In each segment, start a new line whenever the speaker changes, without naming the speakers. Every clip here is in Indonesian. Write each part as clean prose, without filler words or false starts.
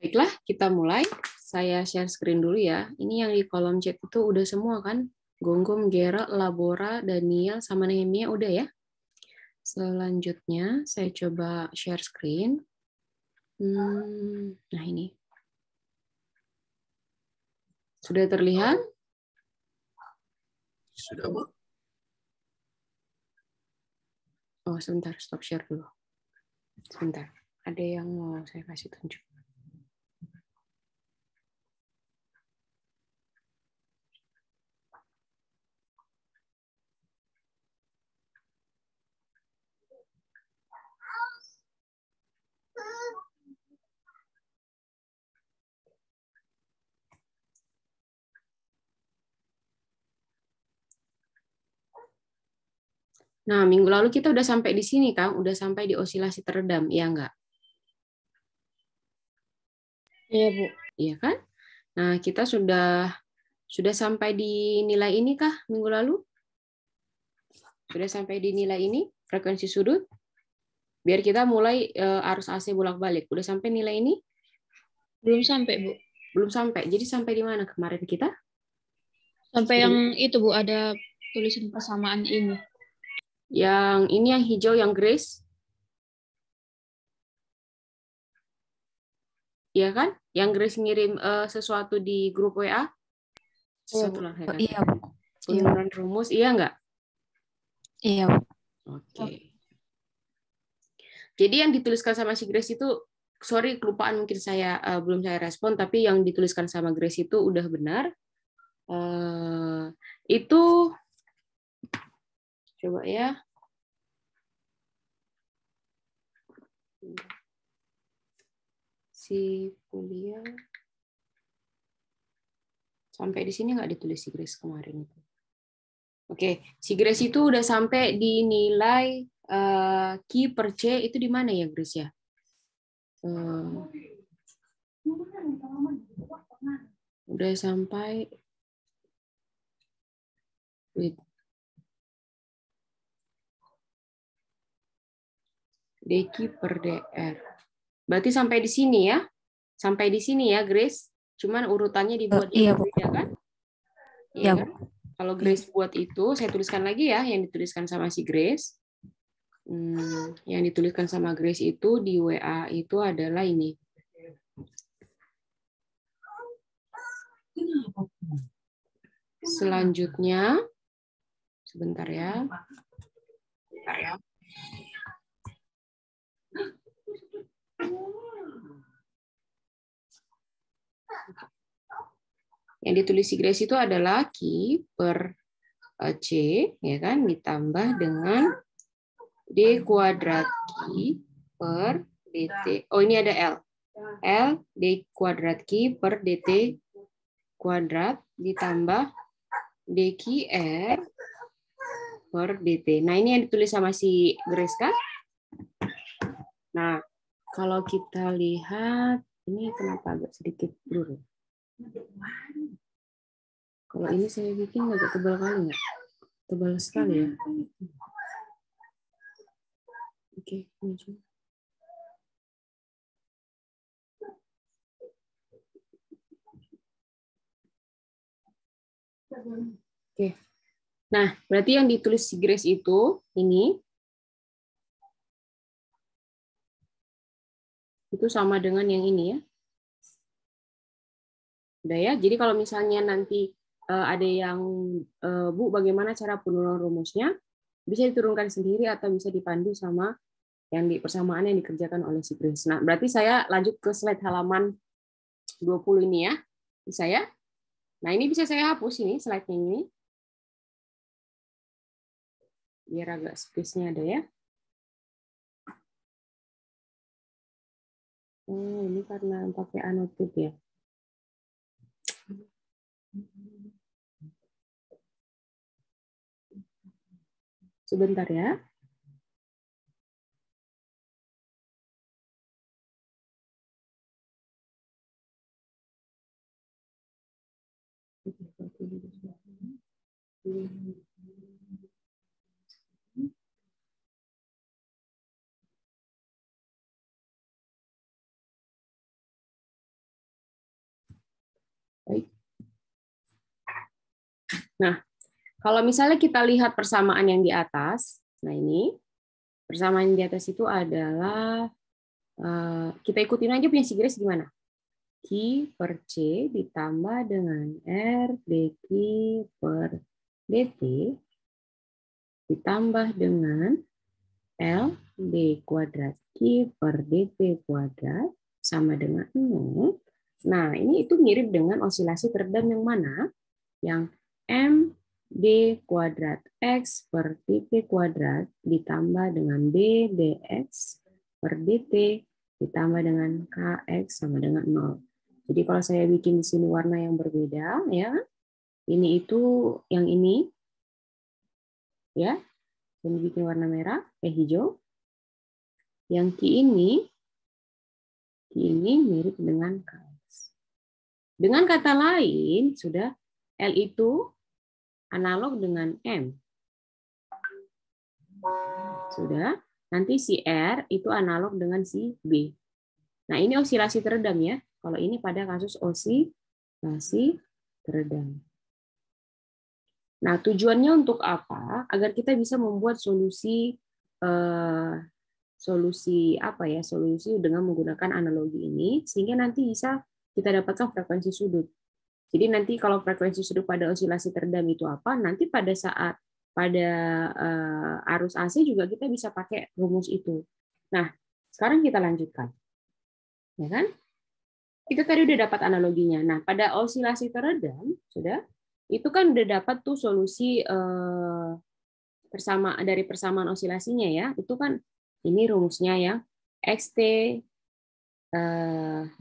Baiklah, kita mulai. Saya share screen dulu ya. Ini yang di kolom chat itu udah semua kan? Gonggong, Gera, Labora, Daniel, sama Nehemia udah ya? Selanjutnya, saya coba share screen. Nah ini. Sudah terlihat?
Sudah, Bu.
Oh, sebentar. Stop share dulu. Sebentar. Ada yang mau saya kasih tunjuk. Nah, minggu lalu kita udah sampai di sini, Kang. Udah sampai di osilasi teredam, iya nggak?
Iya, Bu.
Iya kan? Nah, kita sudah sampai di nilai ini kah minggu lalu? Sudah sampai di nilai ini, frekuensi sudut? Biar kita mulai arus AC bolak-balik. Udah sampai nilai ini?
Belum sampai, Bu.
Belum sampai. Jadi sampai di mana kemarin kita?
Sampai yang itu, Bu, ada tulisan persamaan ini.
Yang ini yang hijau, yang Grace? Iya kan? Yang Grace ngirim sesuatu di grup WA? Sesuatu lah.
Iya, Bu.
Penurunan rumus, iya nggak?
Iya, Bu.
Oke. Jadi yang dituliskan sama si Grace itu, sorry kelupaan mungkin saya belum saya respon, tapi yang dituliskan sama Grace itu udah benar. Itu coba ya. Si kuliah sampai di sini nggak ditulis si Grace kemarin itu. Oke, si Grace itu udah sampai di nilai Q per C itu di mana ya Grace ya? Udah sampai dq per dr. Berarti sampai di sini ya? Sampai di sini ya Grace? Cuman urutannya dibuat
Iya, Bu.
beda kan? Iya kan? Kalau Grace buat itu, saya tuliskan lagi ya yang dituliskan sama si Grace. Yang dituliskan sama Grace itu di WA itu adalah ini. Selanjutnya, sebentar ya. Yang ditulis si Grace itu adalah Q per C, ya kan, ditambah dengan D kuadrat Q per DT. Oh, ini ada L. L D kuadrat Q per DT kuadrat ditambah DQR per DT. Nah, ini yang ditulis sama si Grace kan? Nah, kalau kita lihat, ini kenapa agak sedikit blur? Kalau ini saya bikin agak tebal kali nggak? Tebal sekali ya. Oke, ini coba. Oke. Nah, berarti yang ditulis si Grace itu itu sama dengan yang ini ya. Udah ya. Jadi kalau misalnya nanti ada yang Bu, bagaimana cara penurunan rumusnya? Bisa diturunkan sendiri atau bisa dipandu sama yang di persamaan yang dikerjakan oleh si Grace. Nah, berarti saya lanjut ke slide halaman 20 ini ya. Bisa ya? Nah, ini bisa saya hapus ini slide-nya ini. Biar agak space-nya ada ya. Oh, ini karena pakai annotate ya. Sebentar ya. Baik. Nah, kalau misalnya kita lihat persamaan yang di atas, nah ini persamaan di atas itu adalah kita ikutin aja punya Sigres gimana? Q per C ditambah dengan R dQ per dt ditambah dengan L d kuadrat Q per dt kuadrat sama dengan 0. Nah, ini itu mirip dengan osilasi teredam yang mana? Yang M d kuadrat X per dt kuadrat ditambah dengan B dx per dt ditambah dengan Kx sama dengan 0. Jadi kalau saya bikin di sini warna yang berbeda, ya, ini itu yang ini, ya, ini bikin warna merah, hijau. Yang Q ini mirip dengan Kx. Dengan kata lain, sudah L itu analog dengan M. Sudah, nanti si R itu analog dengan si B. Nah, ini osilasi teredam ya. Kalau ini pada kasus osilasi teredam. Nah, tujuannya untuk apa? Agar kita bisa membuat solusi solusi dengan menggunakan analogi ini, sehingga nanti bisa kita dapatkan frekuensi sudut. Jadi nanti kalau frekuensi sudut pada osilasi teredam itu apa? Nanti pada saat pada arus AC juga kita bisa pakai rumus itu. Nah, sekarang kita lanjutkan. Ya kan? Kita tadi udah dapat analoginya. Nah, pada osilasi teredam, sudah, itu kan udah dapat tuh solusi dari persamaan osilasinya ya. Itu kan ini rumusnya ya. XT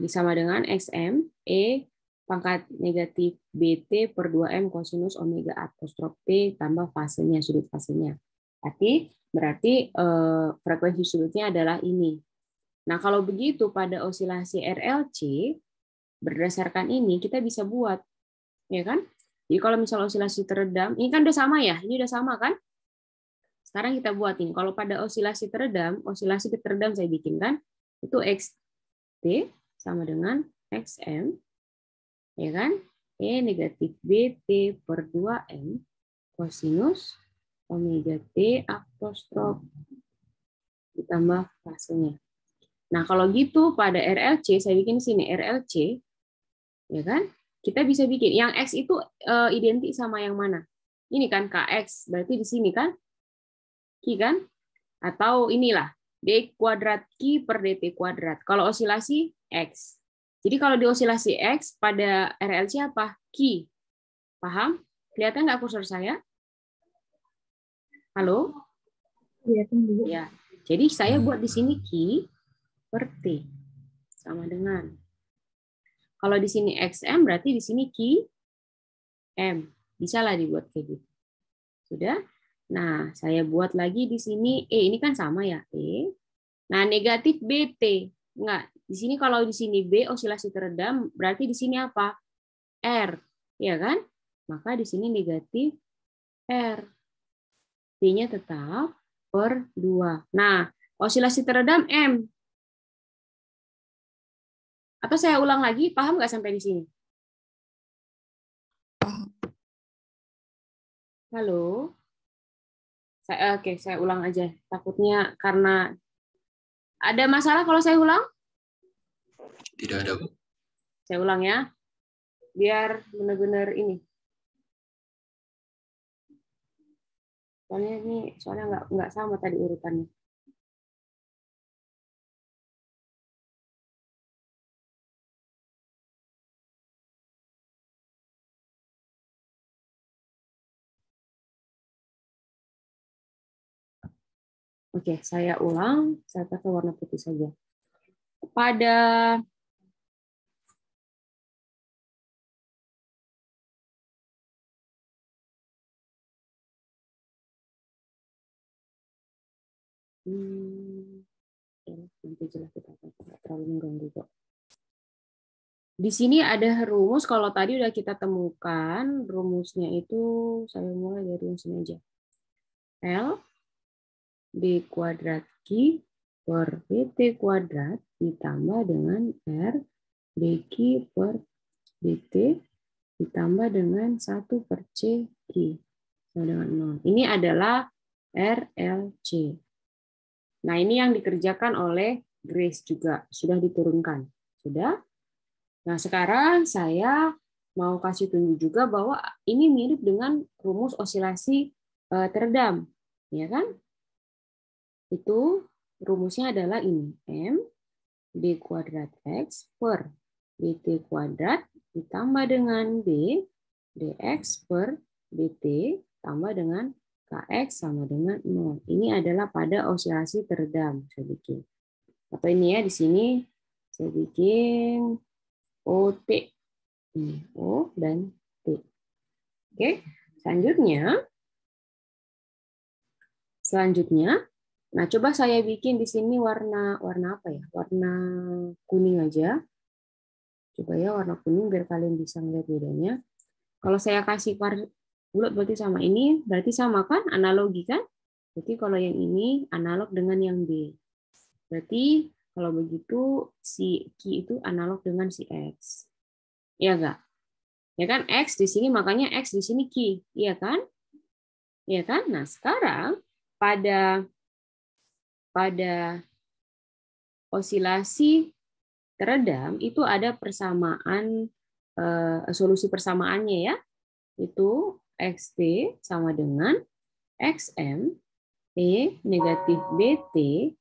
disama dengan XM E pangkat negatif BT per 2M kosinus omega apostrof T tambah fasenya, sudut fasenya. Berarti frekuensi sudutnya adalah ini. Nah, kalau begitu pada osilasi RLC, berdasarkan ini kita bisa buat, ya kan? Jadi kalau misalnya osilasi teredam, ini kan udah sama ya, ini udah sama kan? Sekarang kita buat ini. Kalau pada osilasi teredam saya bikinkan itu XT sama dengan XM, ya kan? E negatif BT per 2M kosinus omega T apostrof ditambah fasenya. Nah, kalau gitu pada RLC, saya bikin sini RLC, ya kan? Kita bisa bikin yang X itu identik sama yang mana? Ini kan KX, berarti di sini kan Q kan? Atau inilah D kuadrat Q per DT kuadrat. Kalau osilasi X. Jadi kalau di osilasi X pada RLC apa? Q. Paham? Kelihatan nggak kursor saya? Halo? Ya. Jadi saya buat di sini Q per T sama dengan, kalau di sini XM berarti di sini Q M. Bisa lah dibuat kayak gitu. Sudah? Nah, saya buat lagi di sini E, ini kan sama ya, E. Nah, negatif BT. Enggak, di sini kalau di sini B osilasi teredam, berarti di sini apa? R, ya kan? Maka di sini negatif R. T-nya tetap per 2. Nah, osilasi teredam M. Atau saya ulang lagi, paham nggak sampai di sini? Halo? Oke, saya ulang aja. Takutnya karena ada masalah kalau saya ulang?
Tidak ada, Bu.
Saya ulang ya. Biar benar-benar ini. Soalnya nggak sama tadi urutannya. Oke, saya ulang. Saya pakai warna putih saja. Pada nanti jelas kita nggak terlalu mengganggu kok. Di sini ada rumus, kalau tadi udah kita temukan, rumusnya itu saya mulai dari yang sini aja. L D kuadrat Q per DT kuadrat ditambah dengan R dQ per DT ditambah dengan 1 per C Q sama dengan 0. Ini adalah RLC. Nah, ini yang dikerjakan oleh Grace juga. Sudah diturunkan. Sudah? Nah, sekarang saya mau kasih tunjuk juga bahwa ini mirip dengan rumus osilasi teredam. Ya kan? Itu rumusnya adalah ini. M D kuadrat X per DT kuadrat ditambah dengan B dx per dt tambah dengan kx sama dengan 0. Ini adalah pada osilasi teredam saya bikin. Atau ini ya di sini saya bikin OT. Ini O dan T. Oke, selanjutnya nah coba saya bikin di sini warna apa ya? Warna kuning aja. Coba ya warna kuning biar kalian bisa melihat bedanya. Kalau saya kasih bulat berarti sama ini, berarti sama kan? Analogi kan? Berarti kalau yang ini analog dengan yang B. Berarti kalau begitu si Q itu analog dengan si X. Iya enggak? Ya kan X di sini makanya X di sini Q. Iya kan? Iya kan? Nah, sekarang pada osilasi teredam itu ada persamaan solusi persamaannya ya. Itu XT sama dengan XM E negatif BT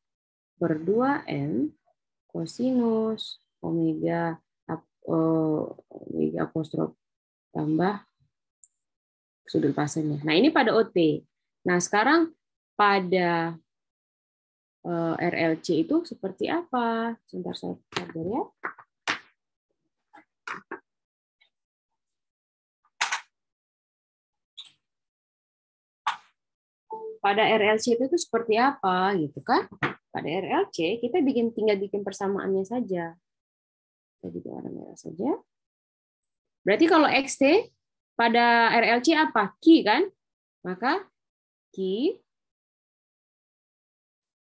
per 2M kosinus omega apostrof tambah sudut pasenya. Nah, ini pada OT. Nah, sekarang pada RLC itu seperti apa? Sebentar saya sabar ya. Pada RLC itu seperti apa gitu kan? Pada RLC kita tinggal bikin persamaannya saja. Kita bikin warna merah saja. Berarti kalau XT pada RLC apa? Q kan? Maka Q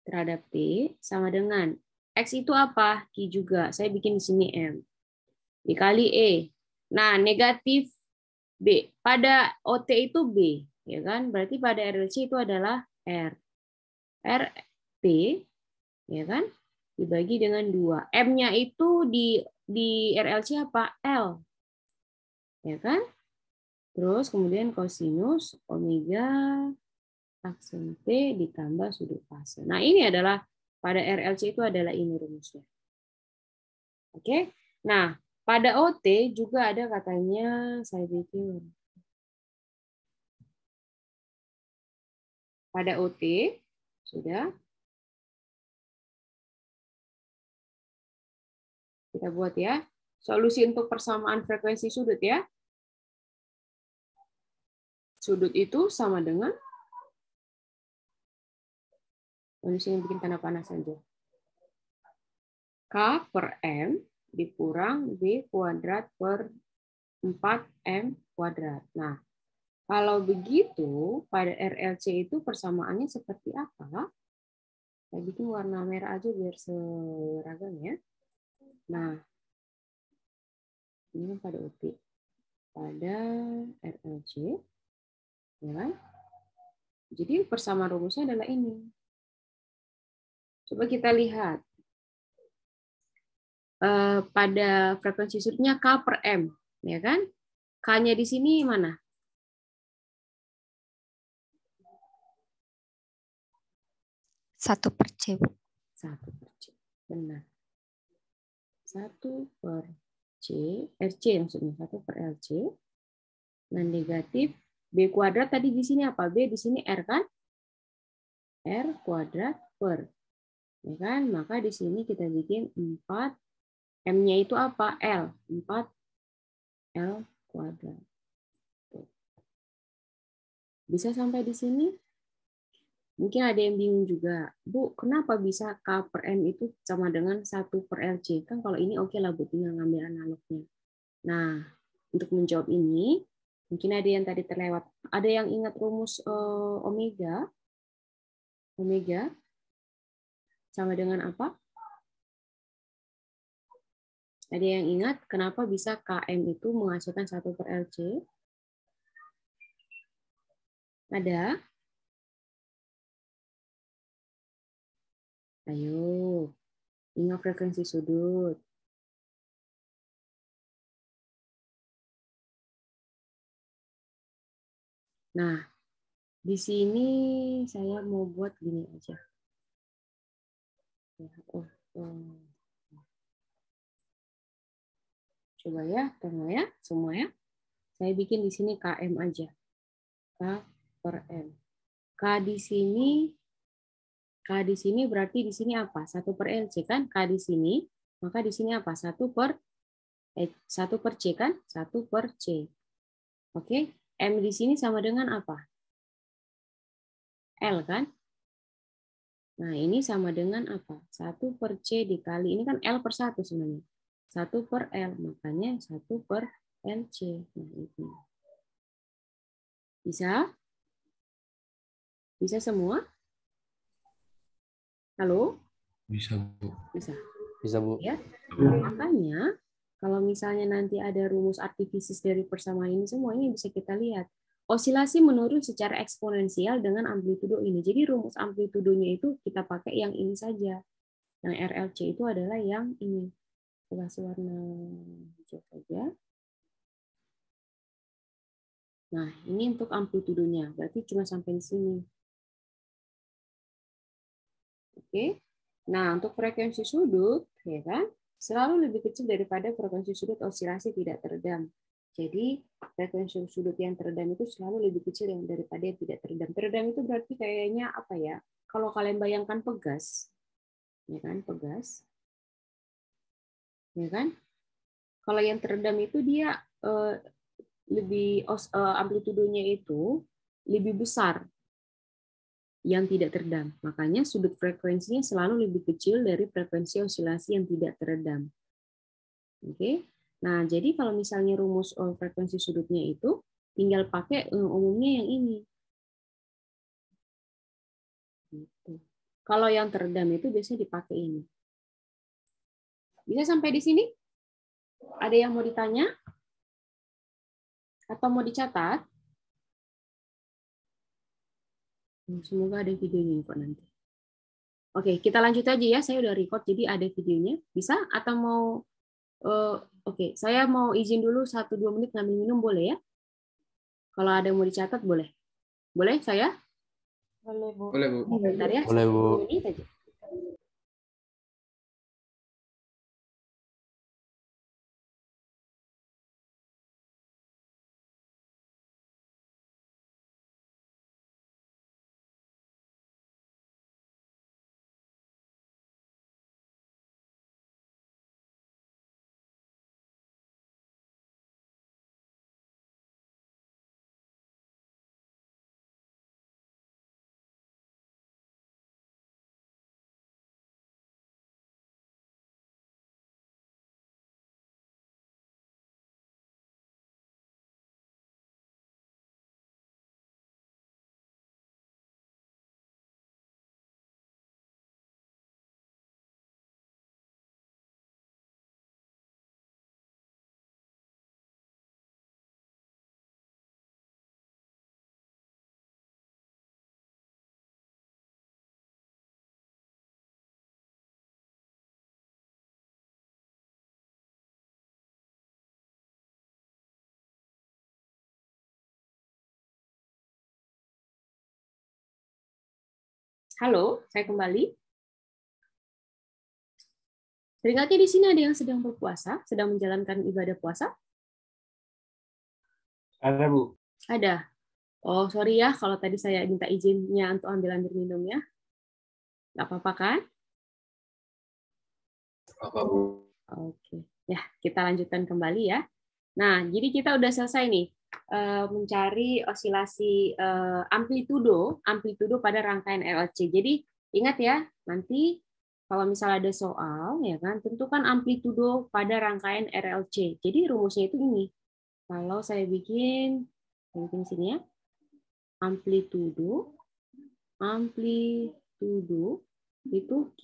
terhadap T sama dengan X itu apa? Q juga. Saya bikin di sini M. Dikali E. Nah, negatif B. Pada OT itu B. Ya kan? Berarti pada RLC itu adalah R. RT ya kan? Dibagi dengan 2. M-nya itu di RLC apa? L. Ya kan? Terus kemudian kosinus omega aksen T ditambah sudut fase. Nah, ini adalah pada RLC itu adalah ini rumusnya. Oke. Nah, pada OT juga ada katanya saya bikin. Pada OT sudah kita buat ya. Solusi untuk persamaan frekuensi sudut ya. Sudut itu sama dengan sini bikin tanda panah saja. K per M dikurang B kuadrat per 4M kuadrat. Nah, kalau begitu, pada RLC itu persamaannya seperti apa? Saya bikin warna merah aja biar seragam ya. Nah, ini pada UT. Pada RLC, ya kan? Jadi persamaan rumusnya adalah ini. Coba kita lihat. Pada frekuensi sudutnya K per M, ya kan? K-nya di sini mana?
Satu per C.
1 per C. Benar. 1 per C, RC maksudnya 1 per LC. Nah, negatif B kuadrat tadi di sini apa? B di sini R kan? R kuadrat per. Ya kan? Maka di sini kita bikin 4 M-nya itu apa? L. 4 L kuadrat. Bisa sampai di sini? Mungkin ada yang bingung juga, Bu, kenapa bisa K per M itu sama dengan 1 per LC? Kan kalau ini oke lah, Bu, tinggal ngambil analognya. Nah, untuk menjawab ini, mungkin ada yang tadi terlewat. Ada yang ingat rumus omega? Omega sama dengan apa? Ada yang ingat kenapa bisa KM itu menghasilkan 1/LC? Ada? Ayo, ingat frekuensi sudut. Nah, di sini saya mau buat gini aja. Coba ya, tengok ya, semua ya. Saya bikin di sini KM aja. K/M. K di sini berarti di sini apa? 1/LC kan? K di sini, maka di sini apa? 1/C kan? 1/C. Oke, M di sini sama dengan apa? L kan? Nah, ini sama dengan apa? 1/C dikali, ini kan L per 1 sebenarnya. 1/L, makanya 1/LC. Nah, itu. Bisa? Bisa semua? Halo?
Bisa, Bu.
Bisa.
Bisa, Bu.
Ya. Makanya kalau misalnya nanti ada rumus artifisius dari persamaan ini semuanya bisa kita lihat. Osilasi menurun secara eksponensial dengan amplitudo ini. Jadi rumus amplitudonya itu kita pakai yang ini saja. Yang RLC itu adalah yang ini. Coba warna hijau saja. Nah, ini untuk amplitudonya. Berarti cuma sampai di sini. Oke. Nah, untuk frekuensi sudut, ya kan, selalu lebih kecil daripada frekuensi sudut osilasi tidak teredam. Jadi, frekuensi sudut yang teredam itu selalu lebih kecil daripada yang tidak teredam. Teredam itu berarti kayaknya apa ya? Kalau kalian bayangkan pegas, ya kan, pegas, ya kan? Kalau yang teredam itu dia lebih amplitudonya itu lebih besar yang tidak teredam. Makanya sudut frekuensinya selalu lebih kecil dari frekuensi osilasi yang tidak teredam. Oke. Nah, jadi kalau misalnya rumus frekuensi sudutnya itu tinggal pakai umumnya yang ini. Gitu. Kalau yang teredam itu biasanya dipakai ini. Bisa sampai di sini? Ada yang mau ditanya? Atau mau dicatat? Semoga ada videonya kok nanti. Oke, kita lanjut aja ya. Saya udah record, jadi ada videonya. Bisa? Atau mau... Oke, saya mau izin dulu 1-2 menit ngambil minum, boleh ya? Kalau ada yang mau dicatat, boleh. Boleh saya?
Boleh, Bu.
Boleh, Bu.
Bentar ya,
Boleh, Bu.
1 menit aja. Halo, saya kembali. Teringatnya di sini ada yang sedang berpuasa, sedang menjalankan ibadah puasa?
Ada, Bu.
Ada. Oh, sorry ya kalau tadi saya minta izinnya untuk ambil minum ya. Nggak apa-apa kan?
Apa, Bu?
Oke. Ya, kita lanjutkan kembali ya. Nah, jadi kita udah selesai nih mencari osilasi amplitudo pada rangkaian RLC. Jadi ingat ya, nanti kalau misalnya ada soal, ya kan, tentukan amplitudo pada rangkaian RLC. Jadi rumusnya itu ini. Kalau saya bikin sini ya, amplitudo itu Q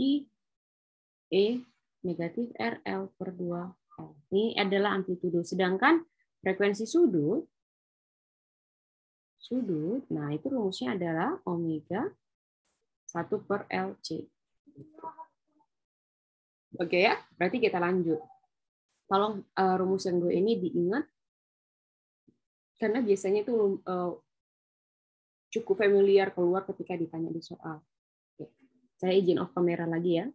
E negatif RL per 2 Ini adalah amplitudo. Sedangkan frekuensi sudut, nah itu rumusnya adalah omega 1/LC. Oke ya, berarti kita lanjut. Tolong rumus yang 2 ini diingat, karena biasanya itu cukup familiar keluar ketika ditanya di soal. Oke. Saya izin off kamera lagi ya.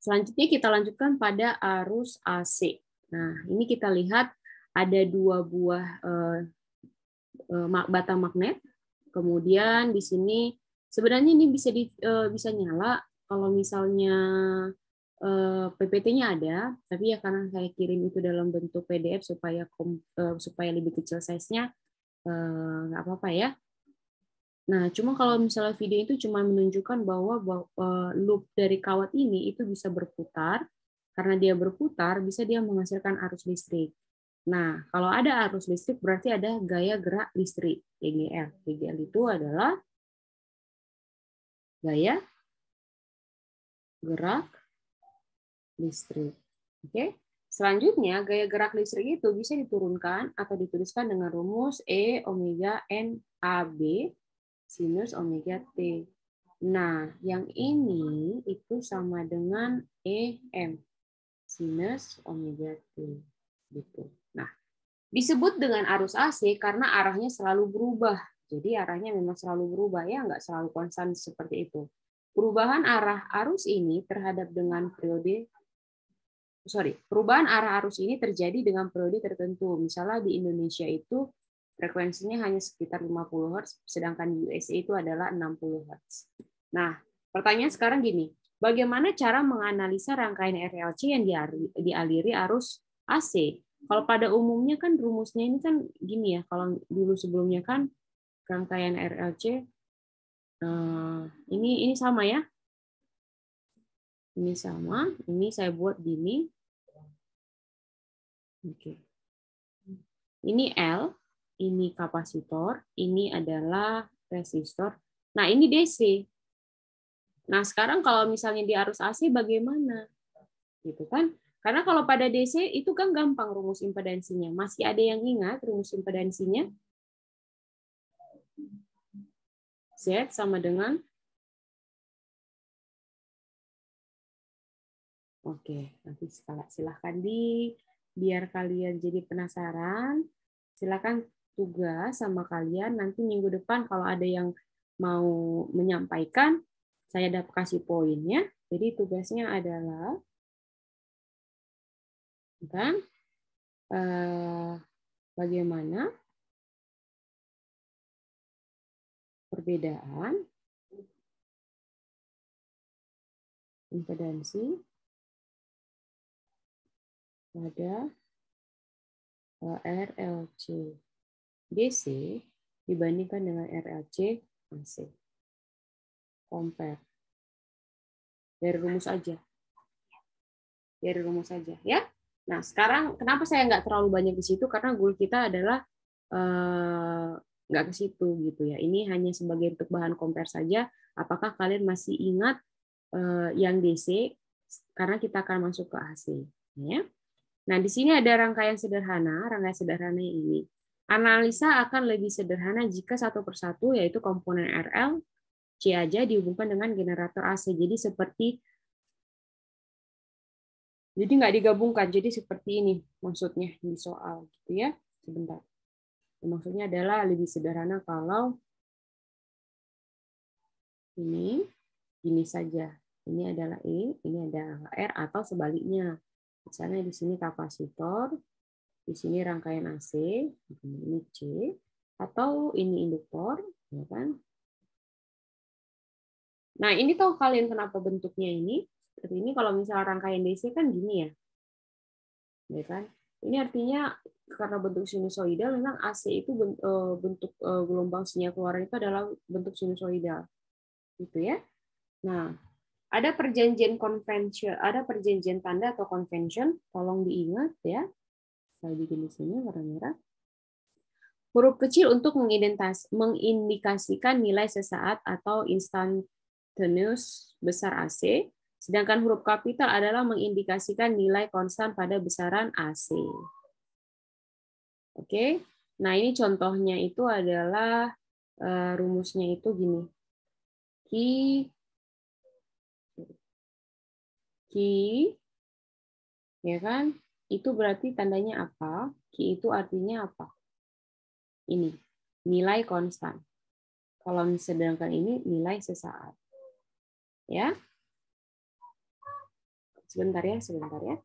Selanjutnya kita lanjutkan pada arus AC. Nah, ini kita lihat ada 2 buah bata magnet. Kemudian di sini sebenarnya ini bisa nyala kalau misalnya PPT-nya ada, tapi ya karena saya kirim itu dalam bentuk PDF supaya lebih kecil size-nya, nggak apa-apa ya. Nah, cuma kalau misalnya video itu cuma menunjukkan bahwa loop dari kawat ini itu bisa berputar. Karena dia berputar, bisa dia menghasilkan arus listrik. Nah, kalau ada arus listrik berarti ada gaya gerak listrik, GGL. GGL itu adalah gaya gerak listrik. Oke. Selanjutnya, gaya gerak listrik itu bisa diturunkan atau dituliskan dengan rumus E omega N AB sinus omega T. Nah, yang ini itu sama dengan EM sinus omega T. Gitu. Nah, disebut dengan arus AC karena arahnya selalu berubah. Jadi arahnya memang selalu berubah ya, nggak selalu konstan seperti itu. Perubahan arah arus ini perubahan arah arus ini terjadi dengan periode tertentu. Misalnya di Indonesia itu frekuensinya hanya sekitar 50 Hz, sedangkan di USA itu adalah 60 Hz. Nah, pertanyaan sekarang gini, bagaimana cara menganalisa rangkaian RLC yang dialiri arus AC? Kalau pada umumnya kan rumusnya ini kan gini ya, kalau dulu sebelumnya kan rangkaian RLC, ini sama ya. Ini sama, ini saya buat gini. Oke. Ini L, ini kapasitor, ini adalah resistor. Nah, ini DC. Nah, sekarang kalau misalnya di arus AC bagaimana? Gitu kan? Karena kalau pada DC itu kan gampang rumus impedansinya. Masih ada yang ingat rumus impedansinya? Z sama dengan Oke, nanti silahkan biar kalian jadi penasaran, silakan tugas sama kalian. Nanti minggu depan kalau ada yang mau menyampaikan, saya dapat kasih poinnya. Jadi tugasnya adalah kan bagaimana perbedaan impedansi pada RLC DC dibandingkan dengan RLC AC. Compare. Dari rumus aja. Dari rumus aja, ya. Nah, sekarang kenapa saya nggak terlalu banyak di situ? Karena goal kita adalah nggak ke situ gitu ya. Ini hanya sebagai untuk bahan compare saja. Apakah kalian masih ingat yang DC? Karena kita akan masuk ke AC. Ya. Nah, di sini ada rangkaian sederhana. Rangkaian sederhana ini. Analisa akan lebih sederhana jika satu persatu, yaitu komponen RL, C aja dihubungkan dengan generator AC. Jadi nggak digabungkan. Jadi seperti ini maksudnya di soal. Gitu ya. Sebentar. Maksudnya adalah lebih sederhana kalau ini saja. Ini adalah E, ini adalah R, atau sebaliknya. Misalnya di sini kapasitor, di sini rangkaian AC, ini C, atau ini induktor, ya kan? Nah, ini tahu kalian kenapa bentuknya ini? Seperti ini kalau misalnya rangkaian DC kan gini ya. Ya kan? Ini artinya karena bentuk sinusoidal, memang AC itu bentuk gelombang sinyal keluaran itu adalah bentuk sinusoidal. Gitu ya. Nah, ada perjanjian tanda atau convention, tolong diingat ya. Saya bikin di sini warna merah. Huruf kecil untuk mengindikasikan nilai sesaat atau instantaneous besar AC, Sedangkan huruf kapital adalah mengindikasikan nilai konstan pada besaran AC. Oke, nah ini contohnya itu adalah rumusnya itu gini. Ki, ya kan? Itu berarti tandanya apa? Ki itu artinya apa? Ini, nilai konstan. Kalau sedangkan ini nilai sesaat. Ya. Sebentar ya, sebentar ya.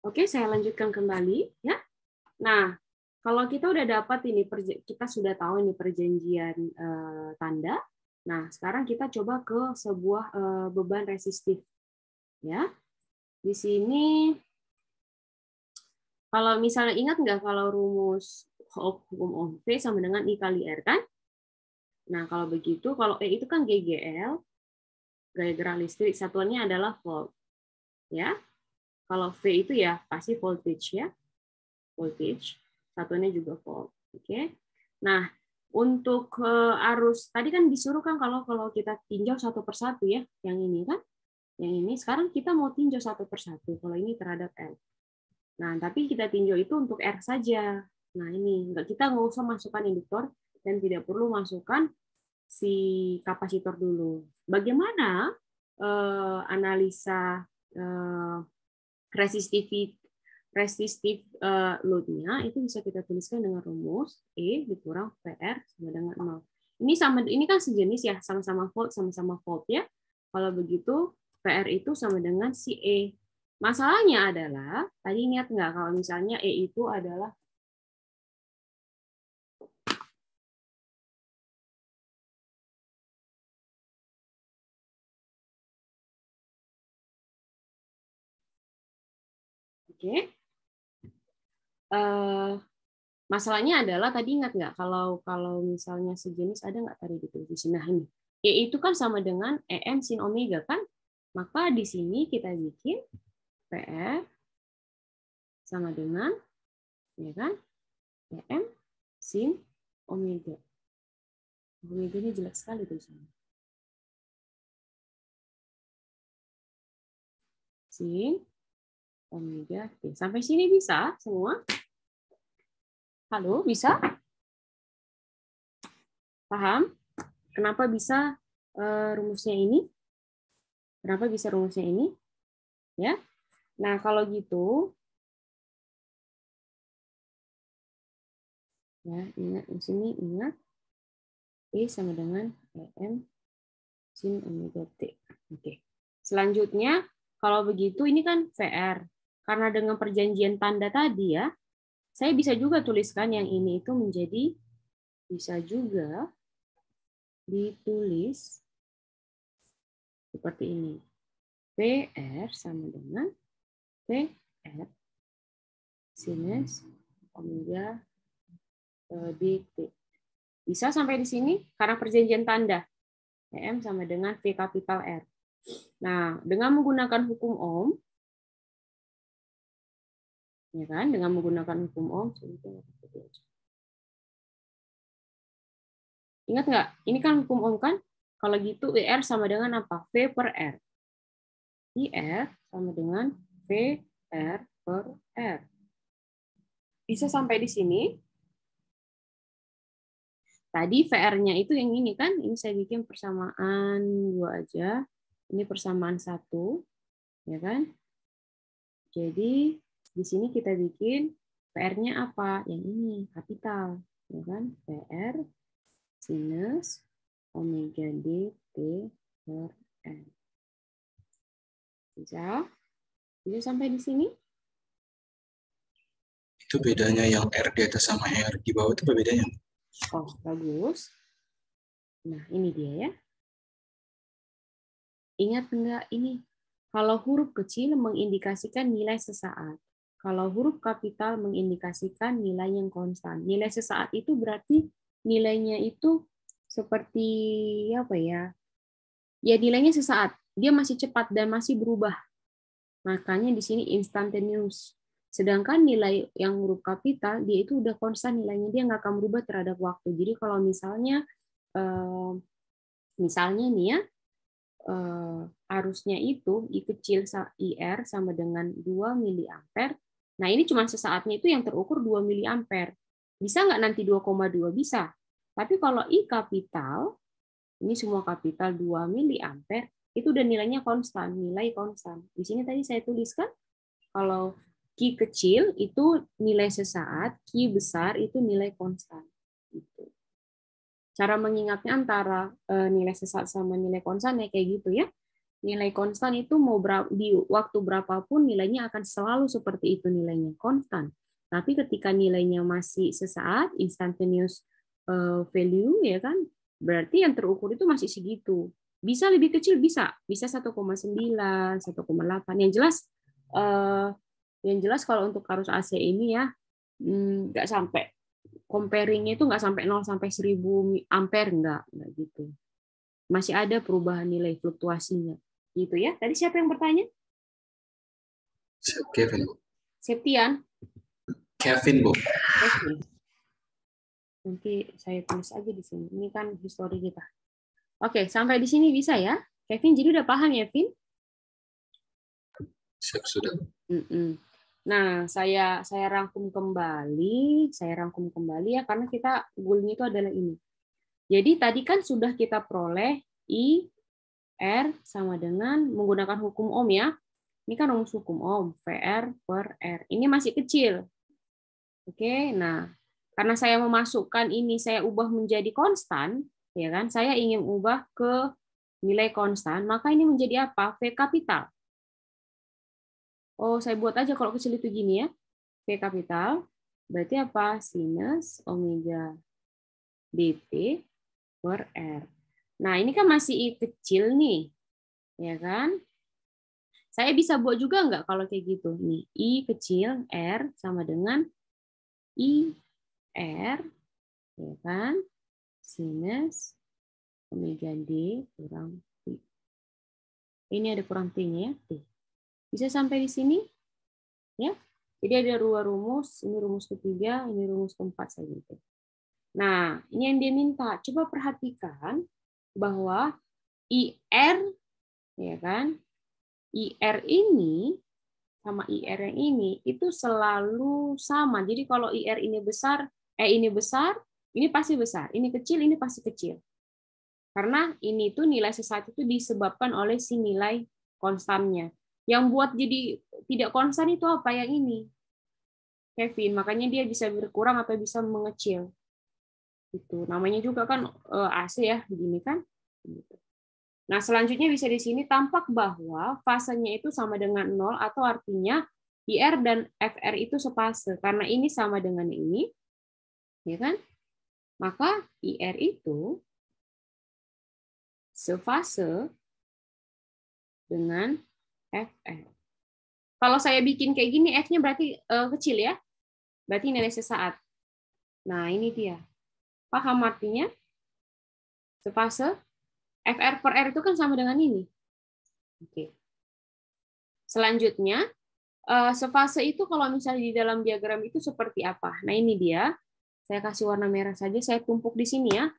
Oke, saya lanjutkan kembali ya. Nah, kalau kita udah dapat ini, kita sudah tahu ini perjanjian tanda. Nah, sekarang kita coba ke sebuah beban resistif. Ya, di sini kalau misalnya ingat nggak kalau rumus hukum Ohm V sama dengan I kali R kan? Nah, kalau begitu, kalau E itu kan GGL, gaya gerak listrik, satuannya adalah volt. Ya, kalau V itu ya pasti voltage ya, voltage. Satuannya juga volt. Oke. Nah, untuk arus tadi kan disuruh kan kalau kita tinjau satu persatu ya, yang ini kan, yang ini. Sekarang kita mau tinjau satu persatu. Kalau ini terhadap L. Nah, tapi kita tinjau itu untuk R saja. Nah, ini kita nggak usah masukkan induktor dan tidak perlu masukkan si kapasitor dulu. Bagaimana analisa resistif load-nya itu bisa kita tuliskan dengan rumus E dikurang VR sama dengan 0. Ini kan sejenis ya, sama-sama volt ya. Kalau begitu VR itu sama dengan si E. Masalahnya adalah tadi ingat nggak kalau misalnya E itu adalah Oke. Masalahnya adalah tadi ingat nggak kalau misalnya sejenis ada nggak tadi ditulis di sini? Nah ini, Y itu kan sama dengan EM sin omega kan? Maka di sini kita bikin PR sama dengan ya kan EM sin omega. Omega ini jelek sekali tulisannya. Sin omega T. Sampai sini bisa semua? Halo, bisa? Paham? Kenapa bisa rumusnya ini? Kenapa bisa rumusnya ini? Ya. Nah, kalau gitu ya, ingat di sini ingat E sama dengan EM sin omega T. Oke. Selanjutnya, kalau begitu ini kan VR. Karena dengan perjanjian tanda tadi ya, saya bisa juga tuliskan yang ini itu menjadi bisa juga ditulis seperti ini. PR sama dengan PR sinus omega dt. Bisa sampai di sini karena perjanjian tanda. EM sama dengan V kapital R. Nah, dengan menggunakan hukum Ohm, ya kan? Dengan menggunakan hukum Ohm, ingat nggak? Ini kan hukum Ohm kan? Kalau gitu IR sama dengan apa? V per R. IR sama dengan V R per R. Bisa sampai di sini? Tadi VR-nya itu yang ini kan? Ini saya bikin persamaan 2 aja. Ini persamaan 1, ya kan? Jadi di sini kita bikin PR-nya apa? Yang ini, kapital. Ya kan? PR sinus omega dt per N. Bisa? Bisa sampai di sini?
Itu bedanya yang R di atas sama R di bawah itu apa bedanya?
Oh, bagus. Nah, ini dia ya. Ingat enggak ini? Kalau huruf kecil mengindikasikan nilai sesaat. Kalau huruf kapital mengindikasikan nilai yang konstan. Nilai sesaat itu berarti nilainya itu seperti apa ya? Ya nilainya sesaat. Dia masih cepat dan masih berubah. Makanya di sini instantaneous. Sedangkan nilai yang huruf kapital, dia itu udah konstan nilainya, dia nggak akan berubah terhadap waktu. Jadi kalau misalnya nih ya, arusnya itu I kecil IR sama dengan 2 miliampere. Nah ini cuma sesaatnya itu yang terukur 2 miliampere. Bisa nggak nanti 2,2? Bisa. Tapi kalau I kapital, ini semua kapital 2 miliampere, itu udah nilainya konstan, nilai konstan. Di sini tadi saya tuliskan, kalau Q kecil itu nilai sesaat, Q besar itu nilai konstan. Gitu. Cara mengingatnya antara nilai sesaat sama nilai konstan ya kayak gitu ya. Nilai konstan itu mau di waktu berapapun nilainya akan selalu seperti itu, nilainya konstan. Tapi ketika nilainya masih sesaat, instantaneous value ya kan, berarti yang terukur itu masih segitu. Bisa lebih kecil, bisa 1,9, 1,8. Yang jelas kalau untuk arus AC ini ya nggak sampai, comparing-nya itu nggak sampai 0 sampai 1000 ampere, nggak gitu. Masih ada perubahan nilai fluktuasinya. Gitu ya. Tadi siapa yang bertanya?
Kevin, Bu.
Septian.
Kevin, Bu.
Oke. Nanti saya tulis aja di sini. Ini kan histori kita. Oke, sampai di sini bisa ya? Kevin, jadi udah paham ya, Vin?
Siap, sudah.
Nah, saya rangkum kembali ya, karena kita goalnya itu adalah ini. Jadi tadi kan sudah kita peroleh I R sama dengan menggunakan hukum Ohm ya. Ini kan rumus hukum Ohm, VR per R. Ini masih kecil. Oke, nah karena saya memasukkan ini, saya ubah menjadi konstan, ya kan? Saya ingin ubah ke nilai konstan, maka ini menjadi apa? V kapital. Oh, saya buat aja kalau kecil itu gini ya. V kapital, berarti apa? Sinus omega dt per R. Nah, ini kan masih I kecil nih, ya kan? Saya bisa buat juga nggak kalau kayak gitu? Nih, I kecil R sama dengan I R, ya kan? Sinus omega D kurang T. Ini ada kurang T-nya ya, T. Bisa sampai di sini? Ya. Jadi ada dua rumus, ini rumus ketiga, ini rumus keempat saya gitu. Nah, ini yang dia minta. Coba perhatikan bahwa IR, ya kan? IR ini sama IR yang ini itu selalu sama. Jadi kalau IR ini besar, ini pasti besar. Ini kecil, ini pasti kecil. Karena ini tuh nilai sesaat itu disebabkan oleh si nilai konstannya. Yang buat jadi tidak konstan itu apa? Yang ini, Kevin. Makanya dia bisa berkurang atau bisa mengecil. Itu namanya juga kan AC ya, begini kan. Nah, selanjutnya bisa di sini tampak bahwa fasenya itu sama dengan 0, atau artinya IR dan FR itu sepase. Karena ini sama dengan ini, ya kan? Maka IR itu sefase dengan FR. Kalau saya bikin kayak gini, F-nya berarti kecil ya. Berarti nilai sesaat. Nah, ini dia. Paham artinya? Sefase. FR per R itu kan sama dengan ini. Oke. Selanjutnya, sefase itu kalau misalnya di dalam diagram itu seperti apa? Nah, ini dia. Saya kasih warna merah saja, saya tumpuk di sini ya.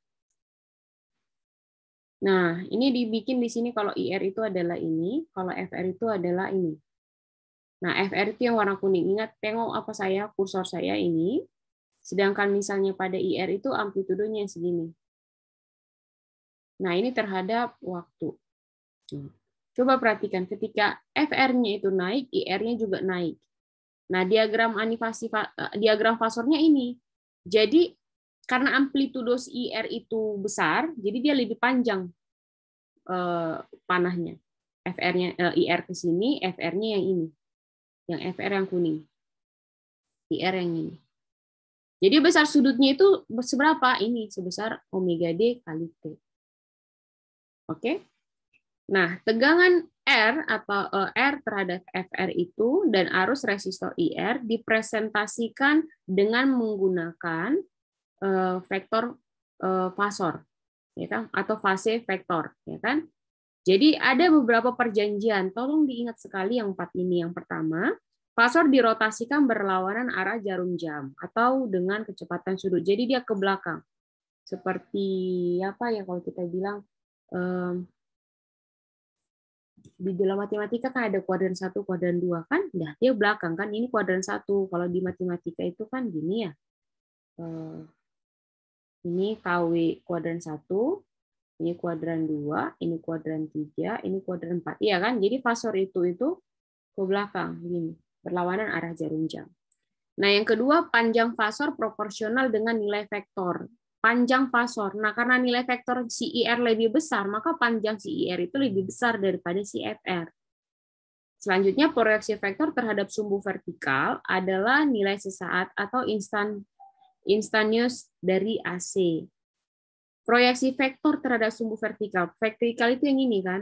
Nah, ini dibikin di sini kalau IR itu adalah ini, kalau FR itu adalah ini. Nah, FR itu yang warna kuning. Ingat, tengok apa saya, kursor saya ini. Sedangkan misalnya pada IR itu amplitudenya segini. Nah, ini terhadap waktu. Coba perhatikan, ketika FR-nya itu naik, IR-nya juga naik. Nah, diagram fasornya ini. Jadi karena amplitudos IR itu besar, jadi dia lebih panjang panahnya. FR-nya IR ke sini, FR-nya yang ini. Yang FR yang kuning. IR yang ini. Jadi besar sudutnya itu seberapa? Ini sebesar omega D kali T. Oke? Nah, tegangan R atau R terhadap FR itu dan arus resistor IR dipresentasikan dengan menggunakan vektor fasor, ya kan? Atau fase vektor, ya kan? Jadi ada beberapa perjanjian, tolong diingat sekali yang 4 ini. Yang pertama, fasor dirotasikan berlawanan arah jarum jam atau dengan kecepatan sudut. Jadi dia ke belakang. Seperti apa ya kalau kita bilang di dalam matematika kan ada kuadran 1, kuadran 2 kan? Nah, dia belakang kan, ini kuadran 1. Kalau di matematika itu kan gini ya. Ini KW kuadran 1, ini kuadran 2, ini kuadran 3, ini kuadran 4. Iya kan? Jadi fasor itu ke belakang gini, berlawanan arah jarum jam. Nah, yang kedua, panjang fasor proporsional dengan nilai vektor. Panjang fasor. Nah, karena nilai vektor si IR lebih besar, maka panjang si IR itu lebih besar daripada si FR. Selanjutnya, proyeksi vektor terhadap sumbu vertikal adalah nilai sesaat atau instantaneous dari AC. Proyeksi vektor terhadap sumbu vertikal. Vertikal itu yang ini kan?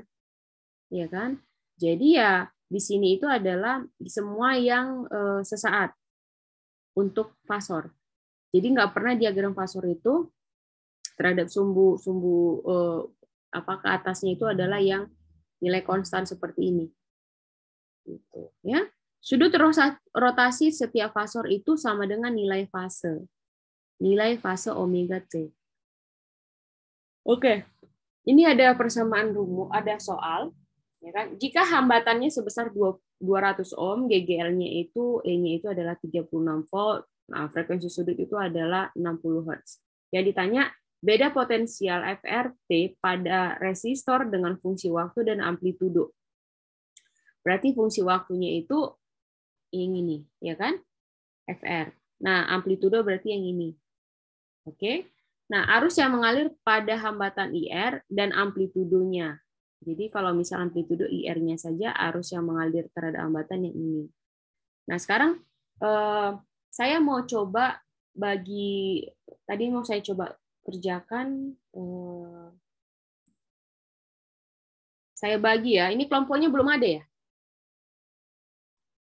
Ya kan? Jadi ya di sini itu adalah semua yang sesaat untuk fasor. Jadi nggak pernah diagram fasor itu terhadap sumbu ke atasnya itu adalah yang nilai konstan seperti ini. Gitu, ya. Sudut rotasi setiap fasor itu sama dengan nilai fase. Nilai fase omega T. Oke. Ini ada persamaan rumus, ada soal, ya kan? Jika hambatannya sebesar 200 ohm, GGL-nya itu E-nya itu adalah 36 volt. Nah, frekuensi sudut itu adalah 60 Hz. Ya ditanya, beda potensial FRT pada resistor dengan fungsi waktu dan amplitudo. Berarti fungsi waktunya itu yang ini, ya kan? FR. Nah, amplitudo berarti yang ini. Oke. Nah, arus yang mengalir pada hambatan IR dan amplitudonya. Jadi kalau misal amplitudo IR-nya saja, arus yang mengalir terhadap hambatan yang ini. Nah, sekarang saya mau coba tadi mau saya coba kerjakan, saya bagi ya, ini kelompoknya belum ada ya?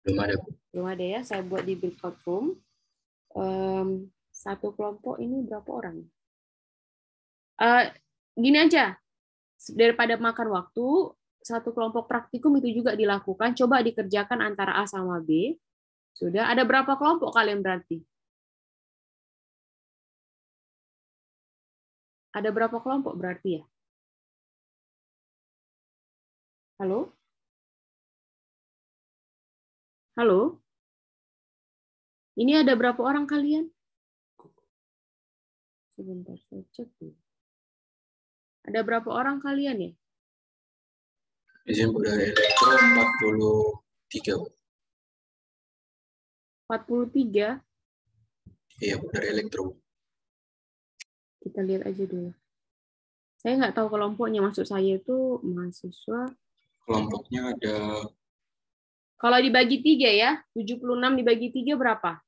Belum ada.
Belum ada ya, saya buat di breakout room. Satu kelompok ini berapa orang? Gini aja, daripada makan waktu, satu kelompok praktikum itu juga dilakukan, coba dikerjakan antara A sama B. Sudah, ada berapa kelompok kalian berarti? Ada berapa kelompok berarti ya? Halo? Halo? Ini ada berapa orang kalian? Sebentar, saya cek dulu. Ada berapa orang kalian ya?
Izin dari elektro 43.
43?
Iya, dari elektro.
Kita lihat aja dulu. Saya nggak tahu kelompoknya, maksud saya itu mahasiswa.
Kelompoknya ada.
Kalau dibagi 3 ya, 76 dibagi 3 berapa?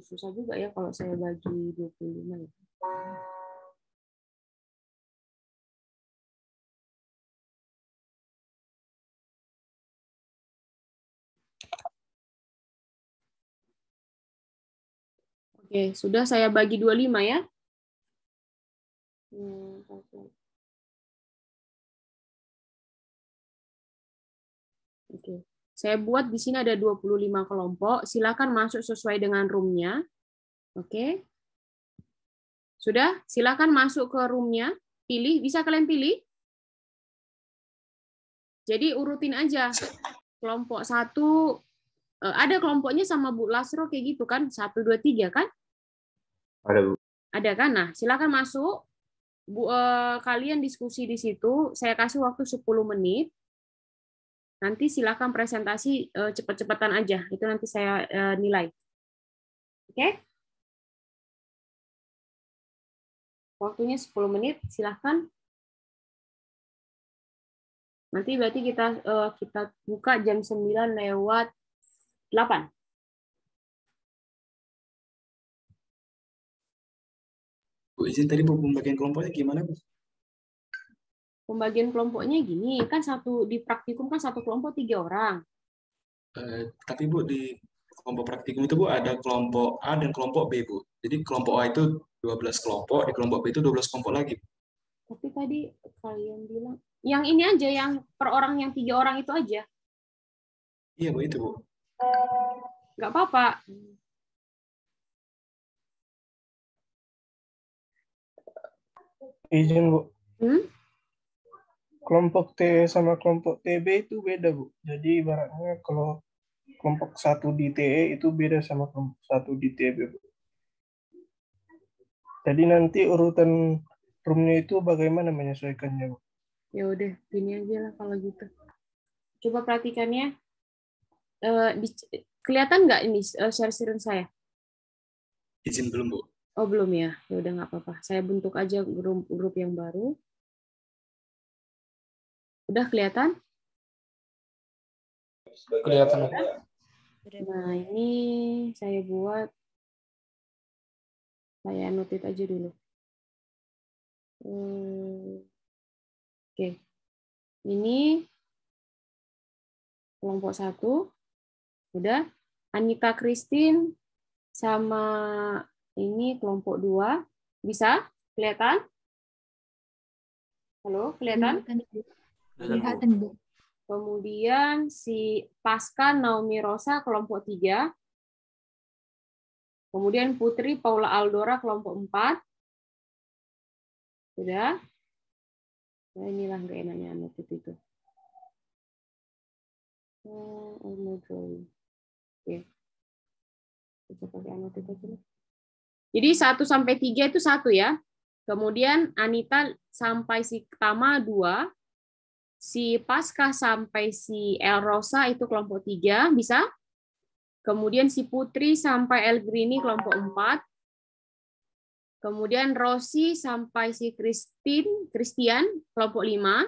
Susah juga ya kalau saya bagi 25 ya. Oke, sudah saya bagi 25 ya. Oke. Saya buat di sini ada 25 kelompok. Silakan masuk sesuai dengan room-nya. Oke. Sudah? Silakan masuk ke room-nya. Pilih, bisa kalian pilih? Jadi urutin aja. Kelompok 1 Ada kelompoknya sama Bu Lasro kayak gitu kan? 1, 2, 3 kan?
Ada, Bu.
Ada kan? Nah, silakan masuk. Bu, kalian diskusi di situ. Saya kasih waktu 10 menit. Nanti silakan presentasi cepat-cepatan aja. Itu nanti saya nilai. Oke? Waktunya 10 menit. Silakan. Nanti berarti kita buka jam 9:08.
Bu, izin tadi Bu, pembagian kelompoknya gimana, Bu?
Pembagian kelompoknya gini, kan di praktikum kan satu kelompok 3 orang.
Tapi Bu, di kelompok praktikum itu Bu ada kelompok A dan kelompok B, Bu. Jadi kelompok A itu 12 kelompok, di kelompok B itu 12 kelompok lagi.
Tapi tadi kalian bilang yang ini aja, yang per orang yang 3 orang itu aja.
Iya Bu, itu Bu.
Nggak apa-apa.
Izin, Bu.
Hmm?
Kelompok T sama kelompok TB itu beda, Bu. Jadi ibaratnya kalau kelompok 1 di TE itu beda sama kelompok 1 di TB, Bu. Jadi nanti urutan roomnya itu bagaimana menyesuaikannya, Bu?
Ya udah, gini aja lah kalau gitu. Coba perhatikannya. Kelihatan nggak ini share screen saya?
Izin belum, Bu.
Oh, belum ya? Ya udah nggak apa-apa. Saya bentuk aja grup yang baru. Udah kelihatan?
Kelihatan.
Nah, ini saya buat. Saya notit aja dulu. Oke. Ini kelompok 1. Udah. Anita Christine sama ini kelompok 2. Bisa? Kelihatan? Halo, kelihatan?
Kelihatan, Bu.
Kemudian si Pasca Naomi Rosa kelompok 3. Kemudian Putri Paula Aldora kelompok 4. Sudah? Nah, inilah nggak enaknya notit itu. Oke. Bisa pakai anotit aja. Jadi 1 sampai 3 itu 1 ya. Kemudian Anita sampai si Tama 2. Si Pasca sampai si El Rosa itu kelompok 3, bisa? Kemudian si Putri sampai El Grini kelompok 4. Kemudian Rosi sampai si Christian kelompok 5.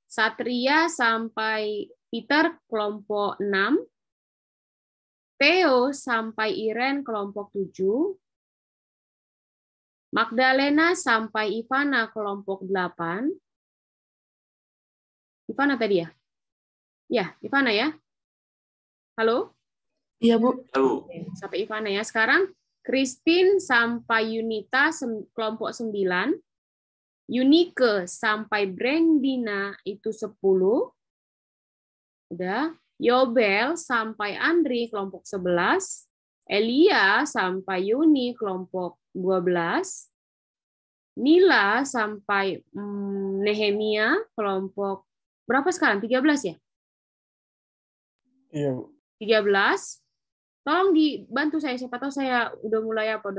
Satria sampai Peter kelompok 6. Theo sampai Iren kelompok 7. Magdalena sampai Ivana kelompok 8. Ivana tadi ya? Ya, Ivana ya? Halo?
Iya, Bu.
Oke, sampai Ivana ya. Sekarang Christine sampai Yunita kelompok 9. Yunike sampai Brandina itu 10. Udah. Yobel sampai Andri kelompok 11. Elia sampai Yuni kelompok 12. Nila sampai Nehemia kelompok berapa sekarang? 13 ya?
Iya, Bu.
13. Tolong dibantu saya, siapa tahu saya udah